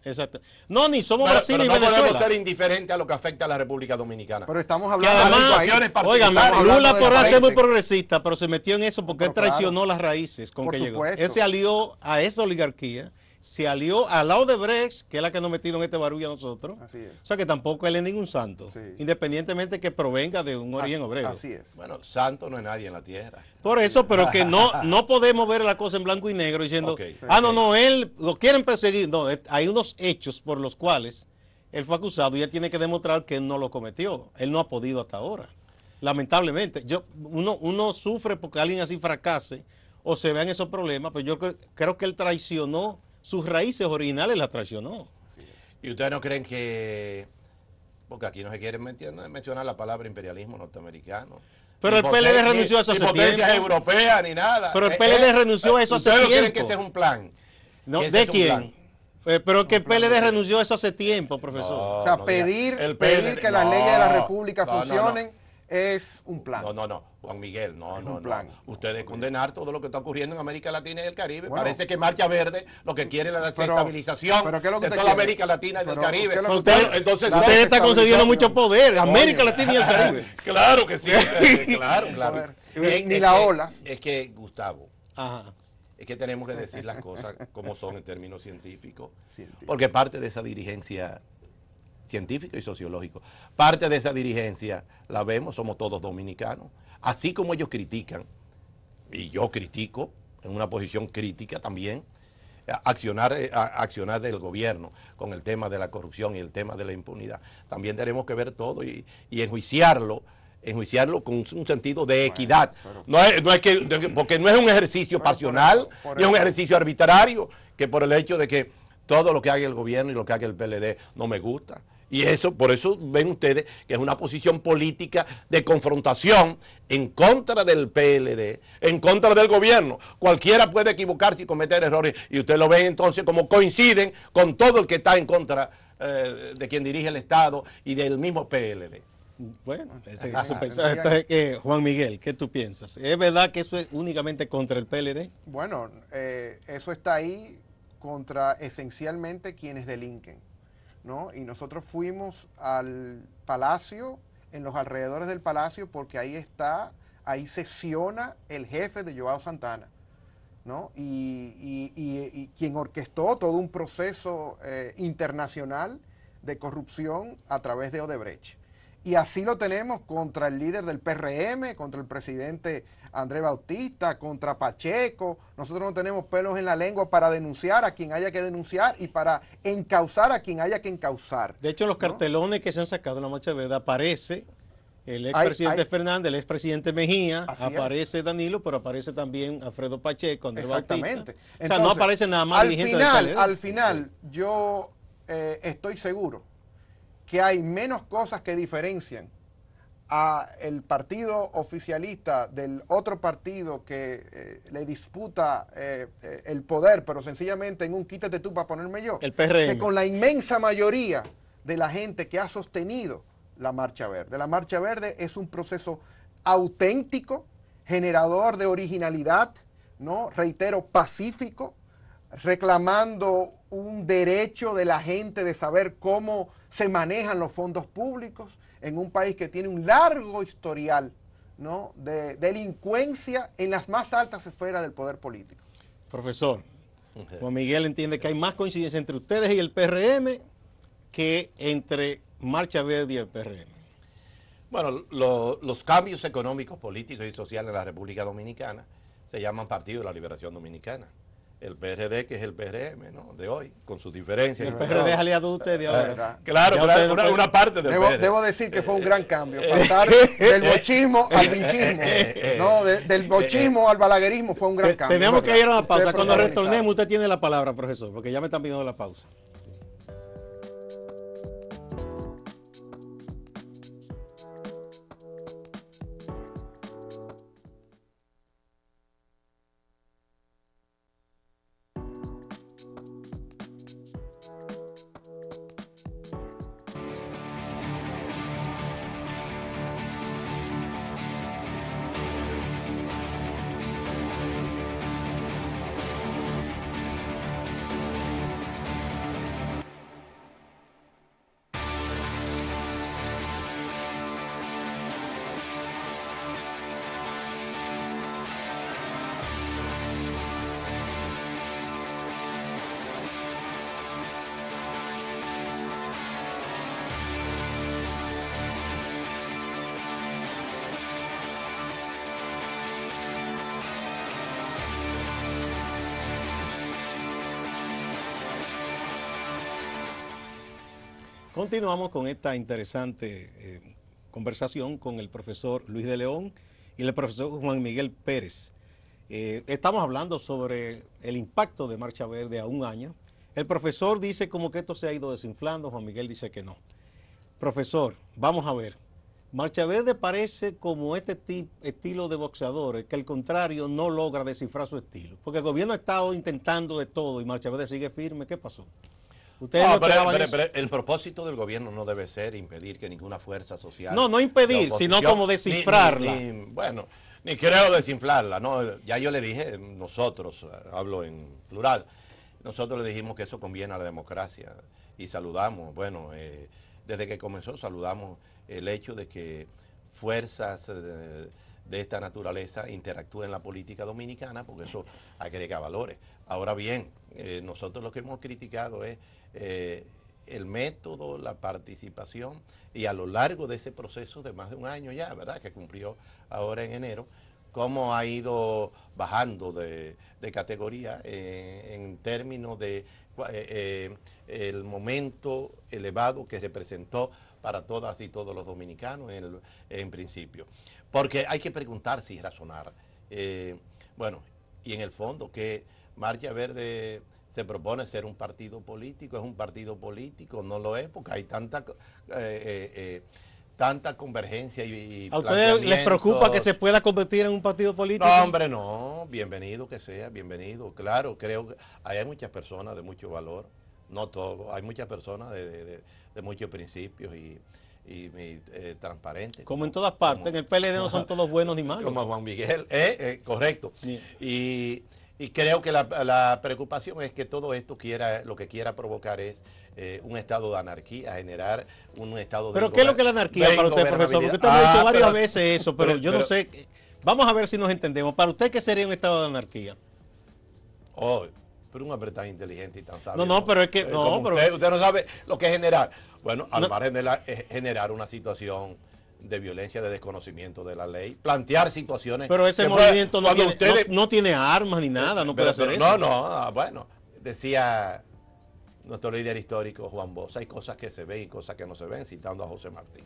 Exacto. No, ni somos Brasil ni Venezuela. No podemos ser indiferentes a lo que afecta a la República Dominicana. Pero estamos hablando de situaciones particulares. Lula podrá ser muy progresista, pero se metió en eso porque él traicionó las raíces con que llegó. Él se alió a esa oligarquía se alió al lado de Brecht, que es la que nos ha metido en este barullo a nosotros. Así es. O sea que tampoco él es ningún santo, Sí. independientemente que provenga de un origen obrero. Así es. Bueno, santo no es nadie en la tierra. Por eso, pero que no podemos ver la cosa en blanco y negro diciendo, Ok. no, él lo quieren perseguir. No, hay unos hechos por los cuales él fue acusado y él tiene que demostrar que él no lo cometió. Él no ha podido hasta ahora. Lamentablemente, uno sufre porque alguien así fracase o se vean esos problemas, pero yo creo que él traicionó sus raíces originales, las traicionó. ¿Y ustedes no creen que, porque aquí no se quiere mencionar la palabra imperialismo norteamericano? Pero el PLD renunció a eso hace potencias tiempo. europeas ni nada. Pero el PLD renunció a eso hace ¿Ustedes no creen tiempo. que ese es un plan? No, ¿Que ese ¿de es un quién? plan? Pero que el PLD renunció a eso hace tiempo, profesor. No, O sea, no pedir, diga. El pedir PLD que las leyes de la República no, no, funcionen es un plan. No, Juan Miguel, no. un plan. Ustedes condenar todo lo que está ocurriendo en América Latina y el Caribe. Bueno. Parece que Marcha Verde lo que quiere es la Pero- desestabilización pero ¿qué es lo que de usted toda quiere? América Latina y del Pero Caribe. ¿qué es lo que Pero usted- usted, Entonces, la usted está concediendo desestabilización- mucho poder, América Coño. Latina y el Caribe. Claro que sí, claro. A ver, Es ni que- las olas. Es que, Gustavo, Ajá. es que tenemos que decir las cosas como son en términos científicos. Científico. Porque parte de esa dirigencia científica y sociológica, parte de esa dirigencia la vemos, somos todos dominicanos. Así como ellos critican, y yo critico, en una posición crítica también, accionar del gobierno con el tema de la corrupción y el tema de la impunidad. También tenemos que ver todo y enjuiciarlo con un sentido de equidad. Porque no es un ejercicio pasional, por ni es un eso. ejercicio arbitrario, que por el hecho de que todo lo que haga el gobierno y lo que haga el PLD no me gusta. Y eso, por eso ven ustedes que es una posición política de confrontación en contra del PLD, en contra del gobierno. Cualquiera puede equivocarse y cometer errores, y usted lo ven entonces como coinciden con todo el que está en contra de quien dirige el Estado y del mismo PLD. Bueno, tendría- entonces, Juan Miguel, ¿qué tú piensas? ¿Es verdad que eso es únicamente contra el PLD? Bueno, eso está ahí contra esencialmente quienes delinquen, ¿no? Y nosotros fuimos al Palacio, en los alrededores del Palacio, porque ahí sesiona el jefe de Joao Santana, ¿no? Y quien orquestó todo un proceso internacional de corrupción a través de Odebrecht. Y así lo tenemos contra el líder del PRM, contra el presidente Andrés Bautista, contra Pacheco. Nosotros no tenemos pelos en la lengua para denunciar a quien haya que denunciar y para encauzar a quien haya que encauzar. De hecho, los ¿no? cartelones que se han sacado en la Marcha Verde aparece el Hay- expresidente Fernández, el expresidente Mejía, Así aparece Danilo, pero aparece también Alfredo Pacheco, Andrés Bautista. Exactamente. O sea, Entonces, no aparece nada más dirigente del PLD. Al final, yo estoy seguro que hay menos cosas que diferencian a el partido oficialista del otro partido que le disputa el poder, pero sencillamente en un quítate tú para ponerme yo, El PRM. que con la inmensa mayoría de la gente que ha sostenido la Marcha Verde. La Marcha Verde es un proceso auténtico, generador de originalidad, ¿no? Reitero, pacífico, reclamando un derecho de la gente de saber cómo se manejan los fondos públicos en un país que tiene un largo historial, ¿no? de delincuencia en las más altas esferas del poder político. Profesor, Juan Miguel entiende que hay más coincidencia entre ustedes y el PRM que entre Marcha Verde y el PRM. Bueno, los cambios económicos, políticos y sociales en la República Dominicana se llaman Partido de la Liberación Dominicana. El PRD, que es el PRM, ¿no?, de hoy, con sus diferencias. El PRD es aliado de ustedes ahora. verdad. Claro, Ya pero ustedes no pueden- una parte del PRD. Debo decir que fue un gran cambio, pasar del bochismo al vinchismo, ¿no? Del bochismo al balaguerismo fue un gran cambio. Tenemos que ir a una Ustedes pausa. Cuando protagonizaron. retornemos, usted tiene la palabra, profesor, porque ya me están pidiendo la pausa. Continuamos con esta interesante conversación con el profesor Luis de León y el profesor Juan Miguel Pérez. Estamos hablando sobre el impacto de Marcha Verde a un año. El profesor dice como que esto se ha ido desinflando, Juan Miguel dice que no. Profesor, vamos a ver. Marcha Verde parece como este estilo de boxeadores que al contrario no logra descifrar su estilo. Porque el gobierno ha estado intentando de todo y Marcha Verde sigue firme. ¿Qué pasó? ¿Ustedes no pero el propósito del gobierno no debe ser impedir que ninguna fuerza social... No impedir, sino como descifrarla. Bueno, ni creo desinflarla, ¿no? Ya yo le dije, nosotros, hablo en plural, nosotros le dijimos que eso conviene a la democracia y saludamos, bueno, desde que comenzó saludamos el hecho de que fuerzas de esta naturaleza interactúen en la política dominicana, porque eso agrega valores. Ahora bien, nosotros lo que hemos criticado es el método, la participación, y a lo largo de ese proceso de más de un año ya, ¿verdad?, que cumplió ahora en enero, cómo ha ido bajando de categoría en términos de el momento elevado que representó para todas y todos los dominicanos en principio. Porque hay que preguntarse y razonar. Bueno, y en el fondo, que Marcha Verde se propone ser un partido político, ¿es un partido político? No lo es, porque hay tanta convergencia y ¿A ustedes les preocupa que se pueda convertir en un partido político? No, hombre, no. Bienvenido que sea, bienvenido. Claro, creo que hay muchas personas de mucho valor, no todo. Hay muchas personas de muchos principios y transparentes. Como en todas partes, en el PLD no son todos buenos ni malos. Como Juan Miguel, correcto. Sí. Y creo que la preocupación es que todo esto lo que quiera provocar es un estado de anarquía, generar un estado de... ¿Pero qué es lo que es la anarquía para usted, profesor? Porque usted me ha dicho varias veces eso, pero yo no sé. Vamos a ver si nos entendemos. ¿Para usted qué sería un estado de anarquía? Pero un hombre tan inteligente y tan sabio. No, pero es que... No, pero usted no sabe lo que es generar. Bueno, al margen de generar una situación de violencia, de desconocimiento de la ley, plantear situaciones... Pero ese movimiento no tiene armas ni nada, no puede hacer eso. Bueno, decía nuestro líder histórico Juan Bosch, hay cosas que se ven y cosas que no se ven, citando a José Martí.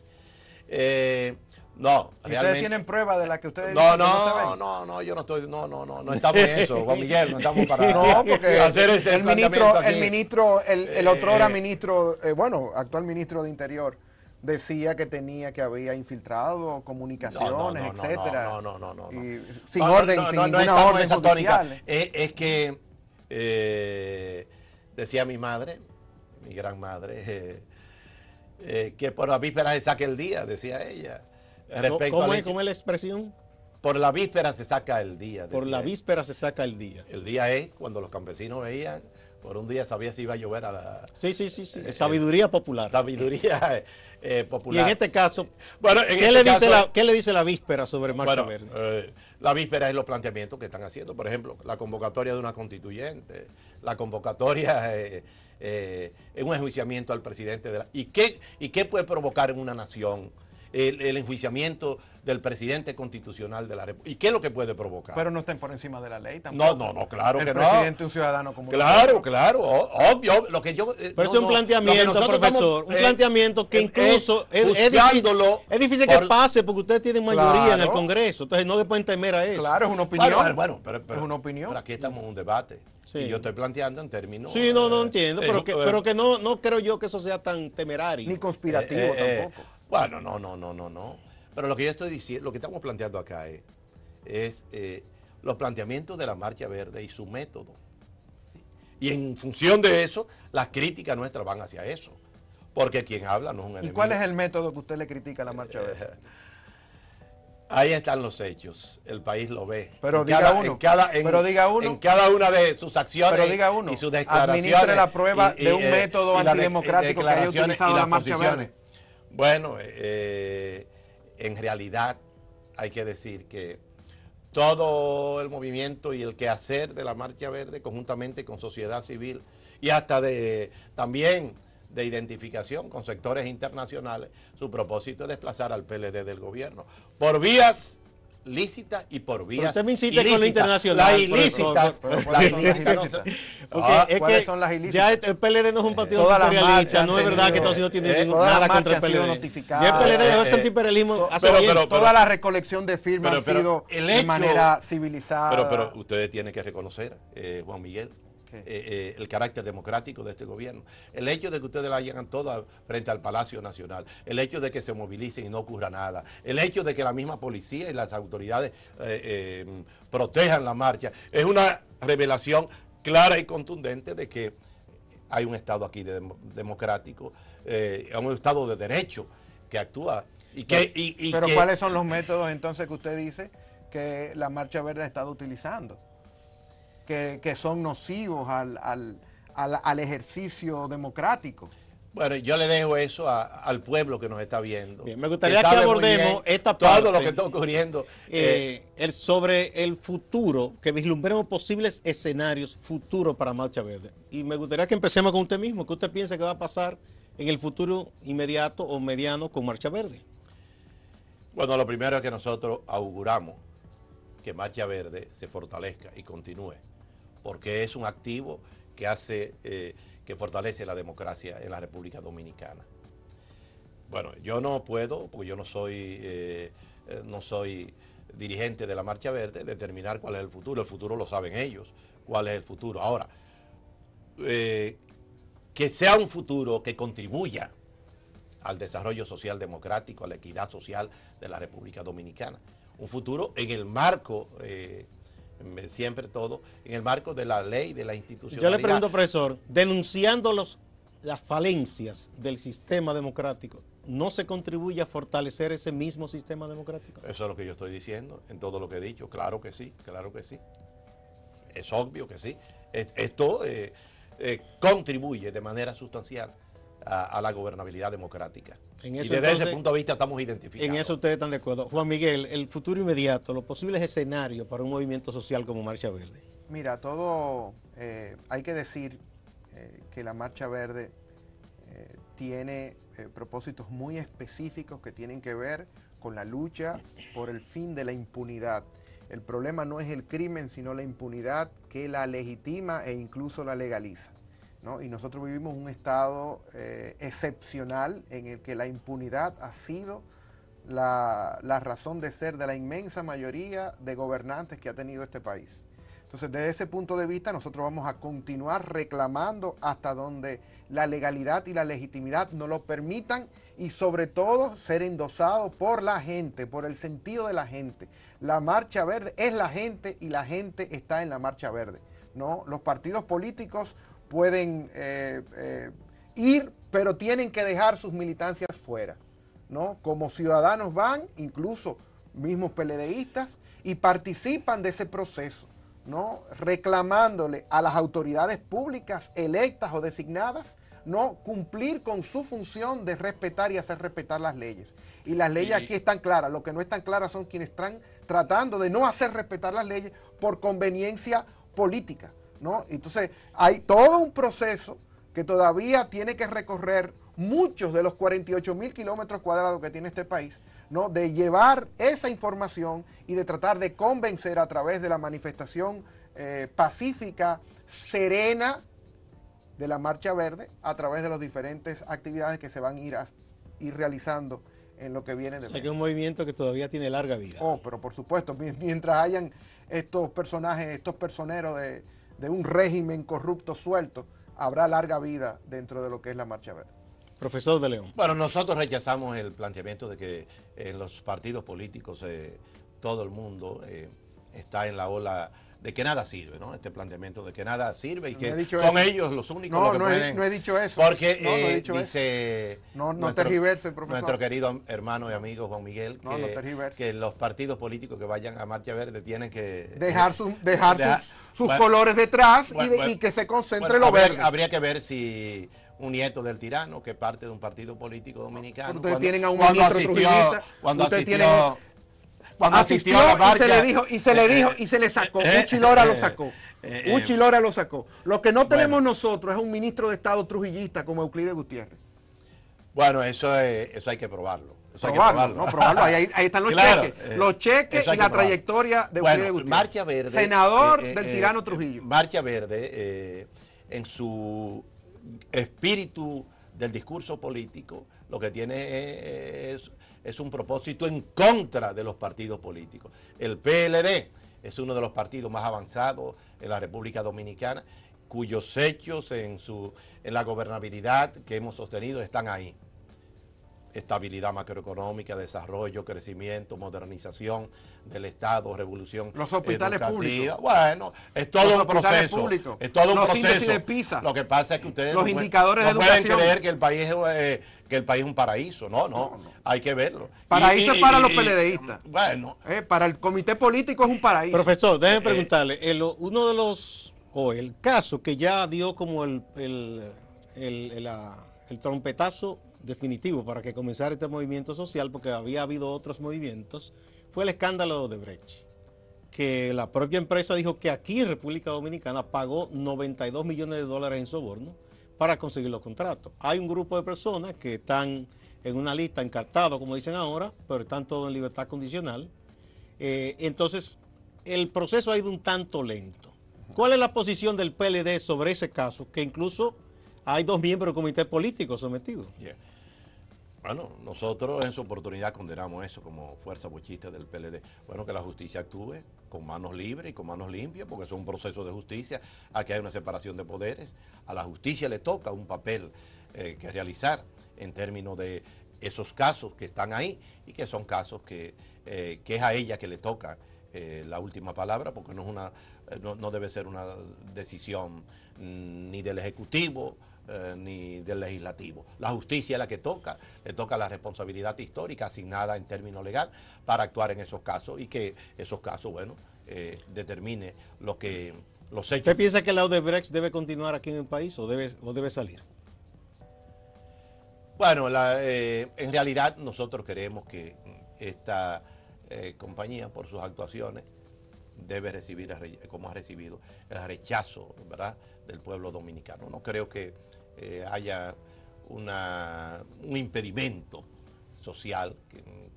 No, realmente... ¿Ustedes tienen prueba de la que ustedes dicen que no se ven? No, yo no estoy, no estamos en eso, Juan Miguel, no estamos para no, porque hacer ese el otrora ministro, actual ministro de Interior, decía que había infiltrado comunicaciones, etcétera. No. Sin orden, sin ninguna orden judicial. Es que decía mi madre, mi gran madre, que por la víspera se saque el día, decía ella. ¿Cómo es la expresión? Por la víspera se saca el día. Por la víspera se saca el día. El día es cuando los campesinos veían, por un día sabía si iba a llover a la... Sí. Sabiduría popular. Sabiduría popular. Y en este caso, bueno, ¿qué le dice la víspera sobre Marcha Verde? La víspera es los planteamientos que están haciendo. Por ejemplo, la convocatoria de una constituyente, la convocatoria en un enjuiciamiento al presidente de la... ¿Y qué puede provocar en una nación el enjuiciamiento del presidente constitucional de la República? ¿Y qué es lo que puede provocar? Pero no estén por encima de la ley tampoco. No, claro que no. El presidente un ciudadano como Claro, obvio. Lo que yo... Pero es un planteamiento, profesor, un planteamiento que incluso es difícil que pase porque ustedes tienen mayoría en el Congreso, entonces no le pueden temer a eso. Claro, es una opinión. Bueno, pero es una opinión. Pero aquí estamos en un debate. Sí. Y yo estoy planteando en términos... Sí, no entiendo, pero que no creo yo que eso sea tan temerario. Ni conspirativo tampoco. Bueno, no. Pero lo que yo estoy diciendo, lo que estamos planteando acá es los planteamientos de la Marcha Verde y su método. Y en función de eso, las críticas nuestras van hacia eso. Porque quien habla no es un enemigo. ¿Y cuál es el método que usted le critica a la Marcha Verde? Ahí están los hechos, el país lo ve. Pero diga uno. En cada una de sus acciones y sus declaraciones. Administre la prueba de un método antidemocrático que haya utilizado la Marcha Verde. Bueno, en realidad hay que decir que todo el movimiento y el quehacer de la Marcha Verde, conjuntamente con sociedad civil y hasta también de identificación con sectores internacionales, su propósito es desplazar al PLD del gobierno por vías lícitas y por vías Pero usted me insiste con lo ilícitas. internacional, Las ilícitas. Pero ¿cuáles son las ilícitas? Porque es ¿Cuáles que son las ilícitas? ya el PLD no es un partido Todas las antiimperialista, marchas no es han verdad que tenido- Estados Unidos tiene todas las nada contra el marchas han sido PLD. notificadas. Ya el PLD dejó ese antiimperialismo hace bien. Toda la recolección de firmas ha pero sido el de hecho- manera civilizada. Pero ustedes tienen que reconocer, Juan Miguel, ¿Qué? el carácter democrático de este gobierno. El hecho de que ustedes la llegan todas frente al Palacio Nacional, el hecho de que se movilicen y no ocurra nada, el hecho de que la misma policía y las autoridades protejan la marcha, es una revelación clara y contundente de que hay un Estado aquí democrático, un Estado de derecho que actúa. Pero ¿cuáles son los métodos entonces que usted dice que la Marcha Verde ha estado utilizando? Que son nocivos al ejercicio democrático. Bueno, yo le dejo eso al pueblo que nos está viendo. Bien, me gustaría que sabe muy abordemos bien esta parte. todo lo que está ocurriendo. Sobre el futuro, que vislumbremos posibles escenarios futuros para Marcha Verde. Y me gustaría que empecemos con usted mismo. ¿Qué usted piensa que va a pasar en el futuro inmediato o mediano con Marcha Verde? Bueno, lo primero es que nosotros auguramos que Marcha Verde se fortalezca y continúe, porque es un activo que hace, que fortalece la democracia en la República Dominicana. Bueno, yo no puedo, porque yo no soy dirigente de la Marcha Verde, determinar cuál es el futuro lo saben ellos, cuál es el futuro. Ahora, que sea un futuro que contribuya al desarrollo social democrático, a la equidad social de la República Dominicana. Un futuro en el marco, siempre todo, en el marco de la ley, de la institucionalidad. Yo le pregunto, profesor, denunciando las falencias del sistema democrático, ¿no se contribuye a fortalecer ese mismo sistema democrático? Eso es lo que yo estoy diciendo, en todo lo que he dicho. Claro que sí, claro que sí. Es obvio que sí. Esto contribuye de manera sustancial a la gobernabilidad democrática. Y desde ese punto de vista estamos identificados. En eso ustedes están de acuerdo. Juan Miguel, el futuro inmediato, los posibles escenarios para un movimiento social como Marcha Verde. Mira, hay que decir que la Marcha Verde tiene propósitos muy específicos que tienen que ver con la lucha por el fin de la impunidad. El problema no es el crimen, sino la impunidad que la legitima e incluso la legaliza, ¿no? Y nosotros vivimos un estado excepcional en el que la impunidad ha sido la razón de ser de la inmensa mayoría de gobernantes que ha tenido este país. Entonces, desde ese punto de vista, nosotros vamos a continuar reclamando hasta donde la legalidad y la legitimidad nos lo permitan y sobre todo ser endosado por la gente, por el sentido de la gente. La Marcha Verde es la gente y la gente está en la Marcha Verde, ¿no? Los partidos políticos pueden ir, pero tienen que dejar sus militancias fuera, ¿no? Como ciudadanos van, incluso mismos PLDistas, y participan de ese proceso, ¿no? Reclamándole a las autoridades públicas electas o designadas, ¿no? Cumplir con su función de respetar y hacer respetar las leyes. Y las leyes aquí están claras. Lo que no están claras son quienes están tratando de no hacer respetar las leyes por conveniencia política, ¿no? Entonces hay todo un proceso que todavía tiene que recorrer muchos de los 48.000 kilómetros cuadrados que tiene este país, ¿no? De llevar esa información y de tratar de convencer a través de la manifestación pacífica, serena de la Marcha Verde, a través de las diferentes actividades que se van a ir realizando en lo que viene de O sea, que es un movimiento que todavía tiene larga vida. Oh, pero por supuesto, mientras hayan estos personajes, estos personeros de un régimen corrupto suelto, habrá larga vida dentro de lo que es la Marcha Verde. Profesor de León. Bueno, nosotros rechazamos el planteamiento de que en los partidos políticos todo el mundo está en la ola de que nada sirve, ¿no? Este planteamiento de que nada sirve y que son ellos los únicos los que pueden. No he dicho eso. Porque no he dicho dice eso. No tergiverse el profesor. Nuestro querido hermano y amigo Juan Miguel que los partidos políticos que vayan a Marcha Verde tienen que dejar sus colores detrás y que se concentre lo verde. Habría que ver si un nieto del tirano, que es parte de un partido político dominicano. Ustedes tienen a un ministro trujillista. Cuando asistió a la marcha, y se le sacó. Uchilora lo sacó. Uchilora lo sacó. Lo que no tenemos nosotros es un ministro de Estado trujillista como Euclides Gutiérrez. Bueno, eso hay que probarlo. Eso hay que probarlo, ¿no? Probarlo. Ahí están los Claro, cheques. Los cheques eso hay y la que probarlo. trayectoria de Bueno, Euclides Gutiérrez. Marcha Verde, senador del tirano Trujillo. Marcha Verde, en su espíritu del discurso político, lo que tiene es un propósito en contra de los partidos políticos. El PLD es uno de los partidos más avanzados en la República Dominicana, cuyos hechos en la gobernabilidad que hemos sostenido están ahí. Estabilidad macroeconómica, desarrollo, crecimiento, modernización del Estado, revolución los hospitales educativa. Públicos. Bueno, es todo un proceso. Públicos. Es todo un los proceso. índices de PISA. Lo que pasa es que ustedes los indicadores de pueden educación. creer que el país es un paraíso. No. Hay que verlo. Paraíso es para los PLDistas. Bueno. Para el comité político es un paraíso. Profesor, déjeme preguntarle, uno de los, el caso que ya dio como el trompetazo definitivo para que comenzara este movimiento social, porque había habido otros movimientos, fue el escándalo de Odebrecht, que la propia empresa dijo que aquí en República Dominicana pagó 92 millones de dólares en soborno para conseguir los contratos. Hay un grupo de personas que están en una lista encartados, como dicen ahora, pero están todos en libertad condicional. Entonces, el proceso ha ido un tanto lento. ¿Cuál es la posición del PLD sobre ese caso? Que incluso hay 2 miembros del comité político sometidos. Yeah. Bueno, nosotros en su oportunidad condenamos eso como fuerza bochista del PLD. Bueno, que la justicia actúe con manos libres y con manos limpias, porque eso es un proceso de justicia. Aquí hay una separación de poderes. A la justicia le toca un papel que realizar en términos de esos casos que están ahí y que son casos que es a ella que le toca la última palabra, porque no debe ser una decisión ni del Ejecutivo ni del Legislativo. La justicia es la que le toca la responsabilidad histórica asignada en términos legal para actuar en esos casos y que esos casos, bueno, determine los hechos. ¿Usted piensa que la Odebrecht debe continuar aquí en el país o debe salir? Bueno, en realidad nosotros queremos que esta compañía, por sus actuaciones, debe recibir, como ha recibido, el rechazo, ¿verdad?, del pueblo dominicano. No creo que haya un impedimento social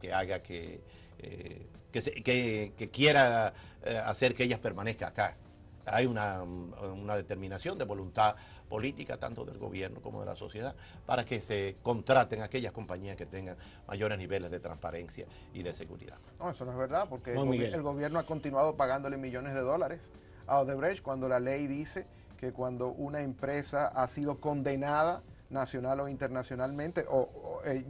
que haga que quiera hacer que ellas permanezcan acá. Hay una determinación de voluntad política, tanto del gobierno como de la sociedad, para que se contraten aquellas compañías que tengan mayores niveles de transparencia y de seguridad. No, eso no es verdad, porque No, el gobierno ha continuado pagándole millones de dólares a Odebrecht cuando la ley dice que cuando una empresa ha sido condenada nacional o internacionalmente,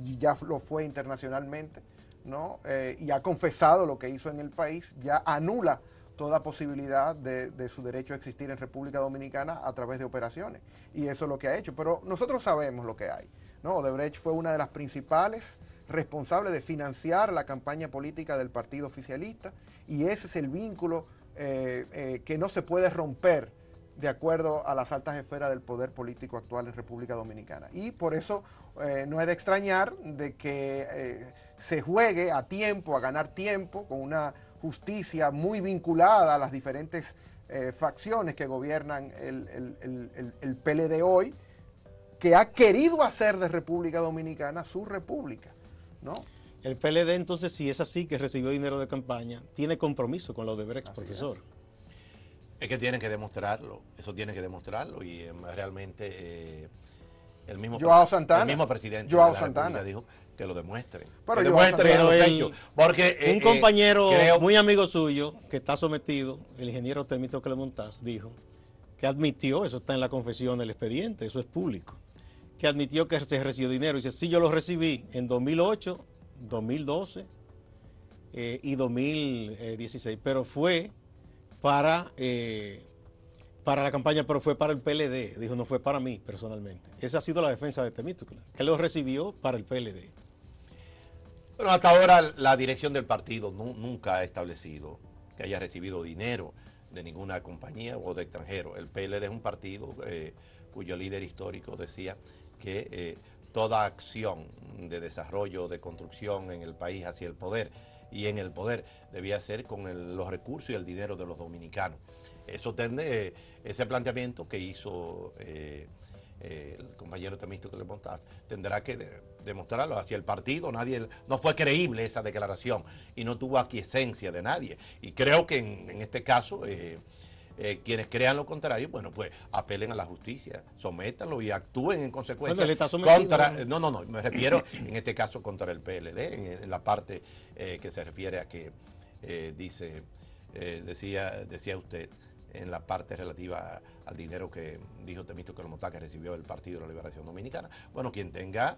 y ya lo fue internacionalmente, ¿no? Y ha confesado lo que hizo en el país, ya anula toda posibilidad de su derecho a existir en República Dominicana a través de operaciones. Y eso es lo que ha hecho. Pero nosotros sabemos lo que hay, ¿no? Odebrecht fue una de las principales responsables de financiar la campaña política del partido oficialista, y ese es el vínculo que no se puede romper de acuerdo a las altas esferas del poder político actual en República Dominicana. Y por eso no es de extrañar de que se juegue a tiempo, a ganar tiempo, con una justicia muy vinculada a las diferentes facciones que gobiernan el PLD hoy, que ha querido hacer de República Dominicana su república, ¿no? El PLD, entonces, si es así, que recibió dinero de campaña, tiene compromiso con la Odebrecht, Así profesor. Es que tienen que demostrarlo, eso tienen que demostrarlo, y realmente el mismo presidente de la República dijo que lo demuestren. Pero que demuestren los hechos. Porque un compañero muy amigo suyo, que está sometido, el ingeniero Temito Clemontaz, dijo que admitió, eso está en la confesión del expediente, eso es público, que admitió que se recibió dinero. Y dice, sí, yo lo recibí en 2008, 2012 y 2016, pero fue para la campaña, pero fue para el PLD. Dijo, no fue para mí personalmente. Esa ha sido la defensa de Temístocles, que lo recibió para el PLD. Pero hasta ahora la dirección del partido nunca ha establecido que haya recibido dinero de ninguna compañía o de extranjero. El PLD es un partido cuyo líder histórico decía que toda acción de desarrollo, de construcción en el país hacia el poder y en el poder debía ser con los recursos y el dinero de los dominicanos. Eso tende ese planteamiento que hizo el compañero Temisto que le montaste, tendrá que demostrarlo hacia el partido. No fue creíble esa declaración y no tuvo aquiescencia de nadie. Y creo que en este caso, quienes crean lo contrario, bueno, pues apelen a la justicia, sométanlo y actúen en consecuencia. Bueno, él está sometido, contra, no, me refiero en este caso contra el PLD, en la parte que se refiere a que decía usted, en la parte relativa al dinero que dijo Temisto Kermotá que recibió el Partido de la Liberación Dominicana. Bueno, quien tenga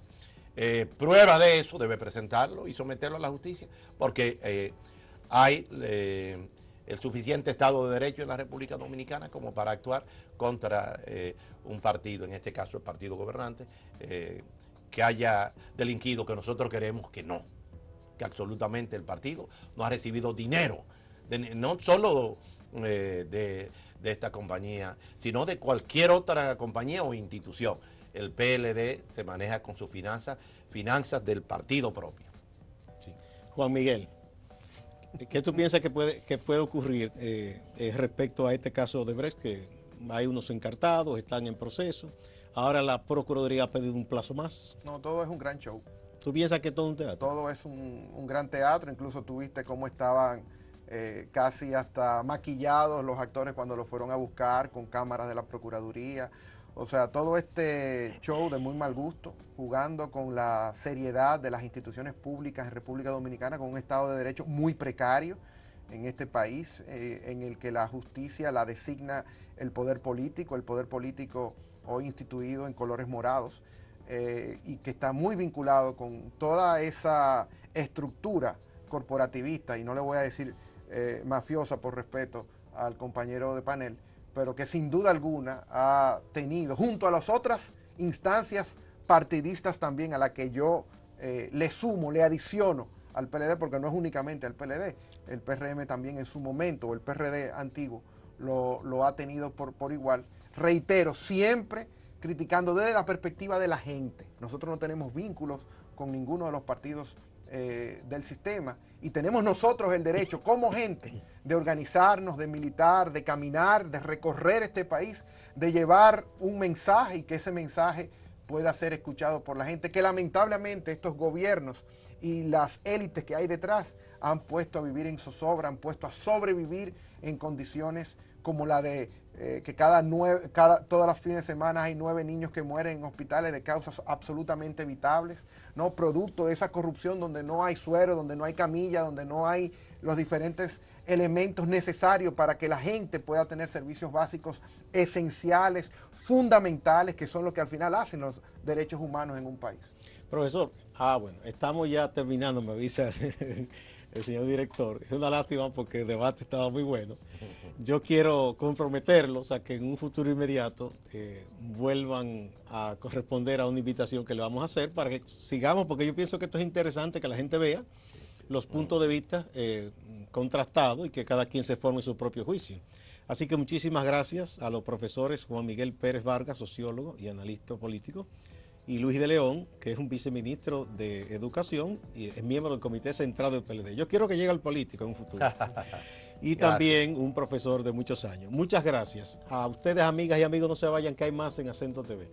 prueba de eso debe presentarlo y someterlo a la justicia, porque hay el suficiente Estado de Derecho en la República Dominicana como para actuar contra un partido, en este caso el partido gobernante, que haya delinquido, que nosotros queremos que no, que absolutamente el partido no ha recibido dinero, no solo de esta compañía, sino de cualquier otra compañía o institución. El PLD se maneja con sus finanzas del partido propio. Sí. Juan Miguel, ¿qué tú piensas que puede ocurrir respecto a este caso de Brecht? Que hay unos encartados, están en proceso. Ahora la Procuraduría ha pedido un plazo más. No, todo es un gran show. ¿Tú piensas que todo es un teatro? Todo es un gran teatro. Incluso tuviste cómo estaban casi hasta maquillados los actores cuando los fueron a buscar con cámaras de la Procuraduría. O sea, todo este show de muy mal gusto, jugando con la seriedad de las instituciones públicas en República Dominicana, con un Estado de Derecho muy precario en este país, en el que la justicia la designa el poder político hoy instituido en colores morados, y que está muy vinculado con toda esa estructura corporativista, y no le voy a decir mafiosa por respeto al compañero de panel, pero que sin duda alguna ha tenido, junto a las otras instancias partidistas también, a la que yo le sumo, le adiciono al PLD, porque no es únicamente al PLD, el PRM también en su momento, o el PRD antiguo, lo ha tenido por igual. Reitero, siempre criticando desde la perspectiva de la gente. Nosotros no tenemos vínculos con ninguno de los partidos del sistema, y tenemos nosotros el derecho como gente de organizarnos, de militar, de caminar, de recorrer este país, de llevar un mensaje y que ese mensaje pueda ser escuchado por la gente, que lamentablemente estos gobiernos y las élites que hay detrás han puesto a vivir en zozobra, han puesto a sobrevivir en condiciones como la de que todas las fines de semana hay 9 niños que mueren en hospitales de causas absolutamente evitables, ¿no? Producto de esa corrupción, donde no hay suero, donde no hay camilla, donde no hay los diferentes elementos necesarios para que la gente pueda tener servicios básicos esenciales, fundamentales, que son lo que al final hacen los derechos humanos en un país. Profesor, bueno, estamos ya terminando, me avisa el señor director. Es una lástima porque el debate estaba muy bueno. Yo quiero comprometerlos a que en un futuro inmediato vuelvan a corresponder a una invitación que le vamos a hacer para que sigamos, porque yo pienso que esto es interesante, que la gente vea los puntos de vista contrastados y que cada quien se forme su propio juicio. Así que muchísimas gracias a los profesores Juan Miguel Pérez Vargas, sociólogo y analista político, y Luis de León, que es un viceministro de Educación y es miembro del Comité Central del PLD. Yo quiero que llegue al político en un futuro. Y también un profesor de muchos años. Muchas gracias. A ustedes, amigas y amigos, no se vayan, que hay más en Acento TV.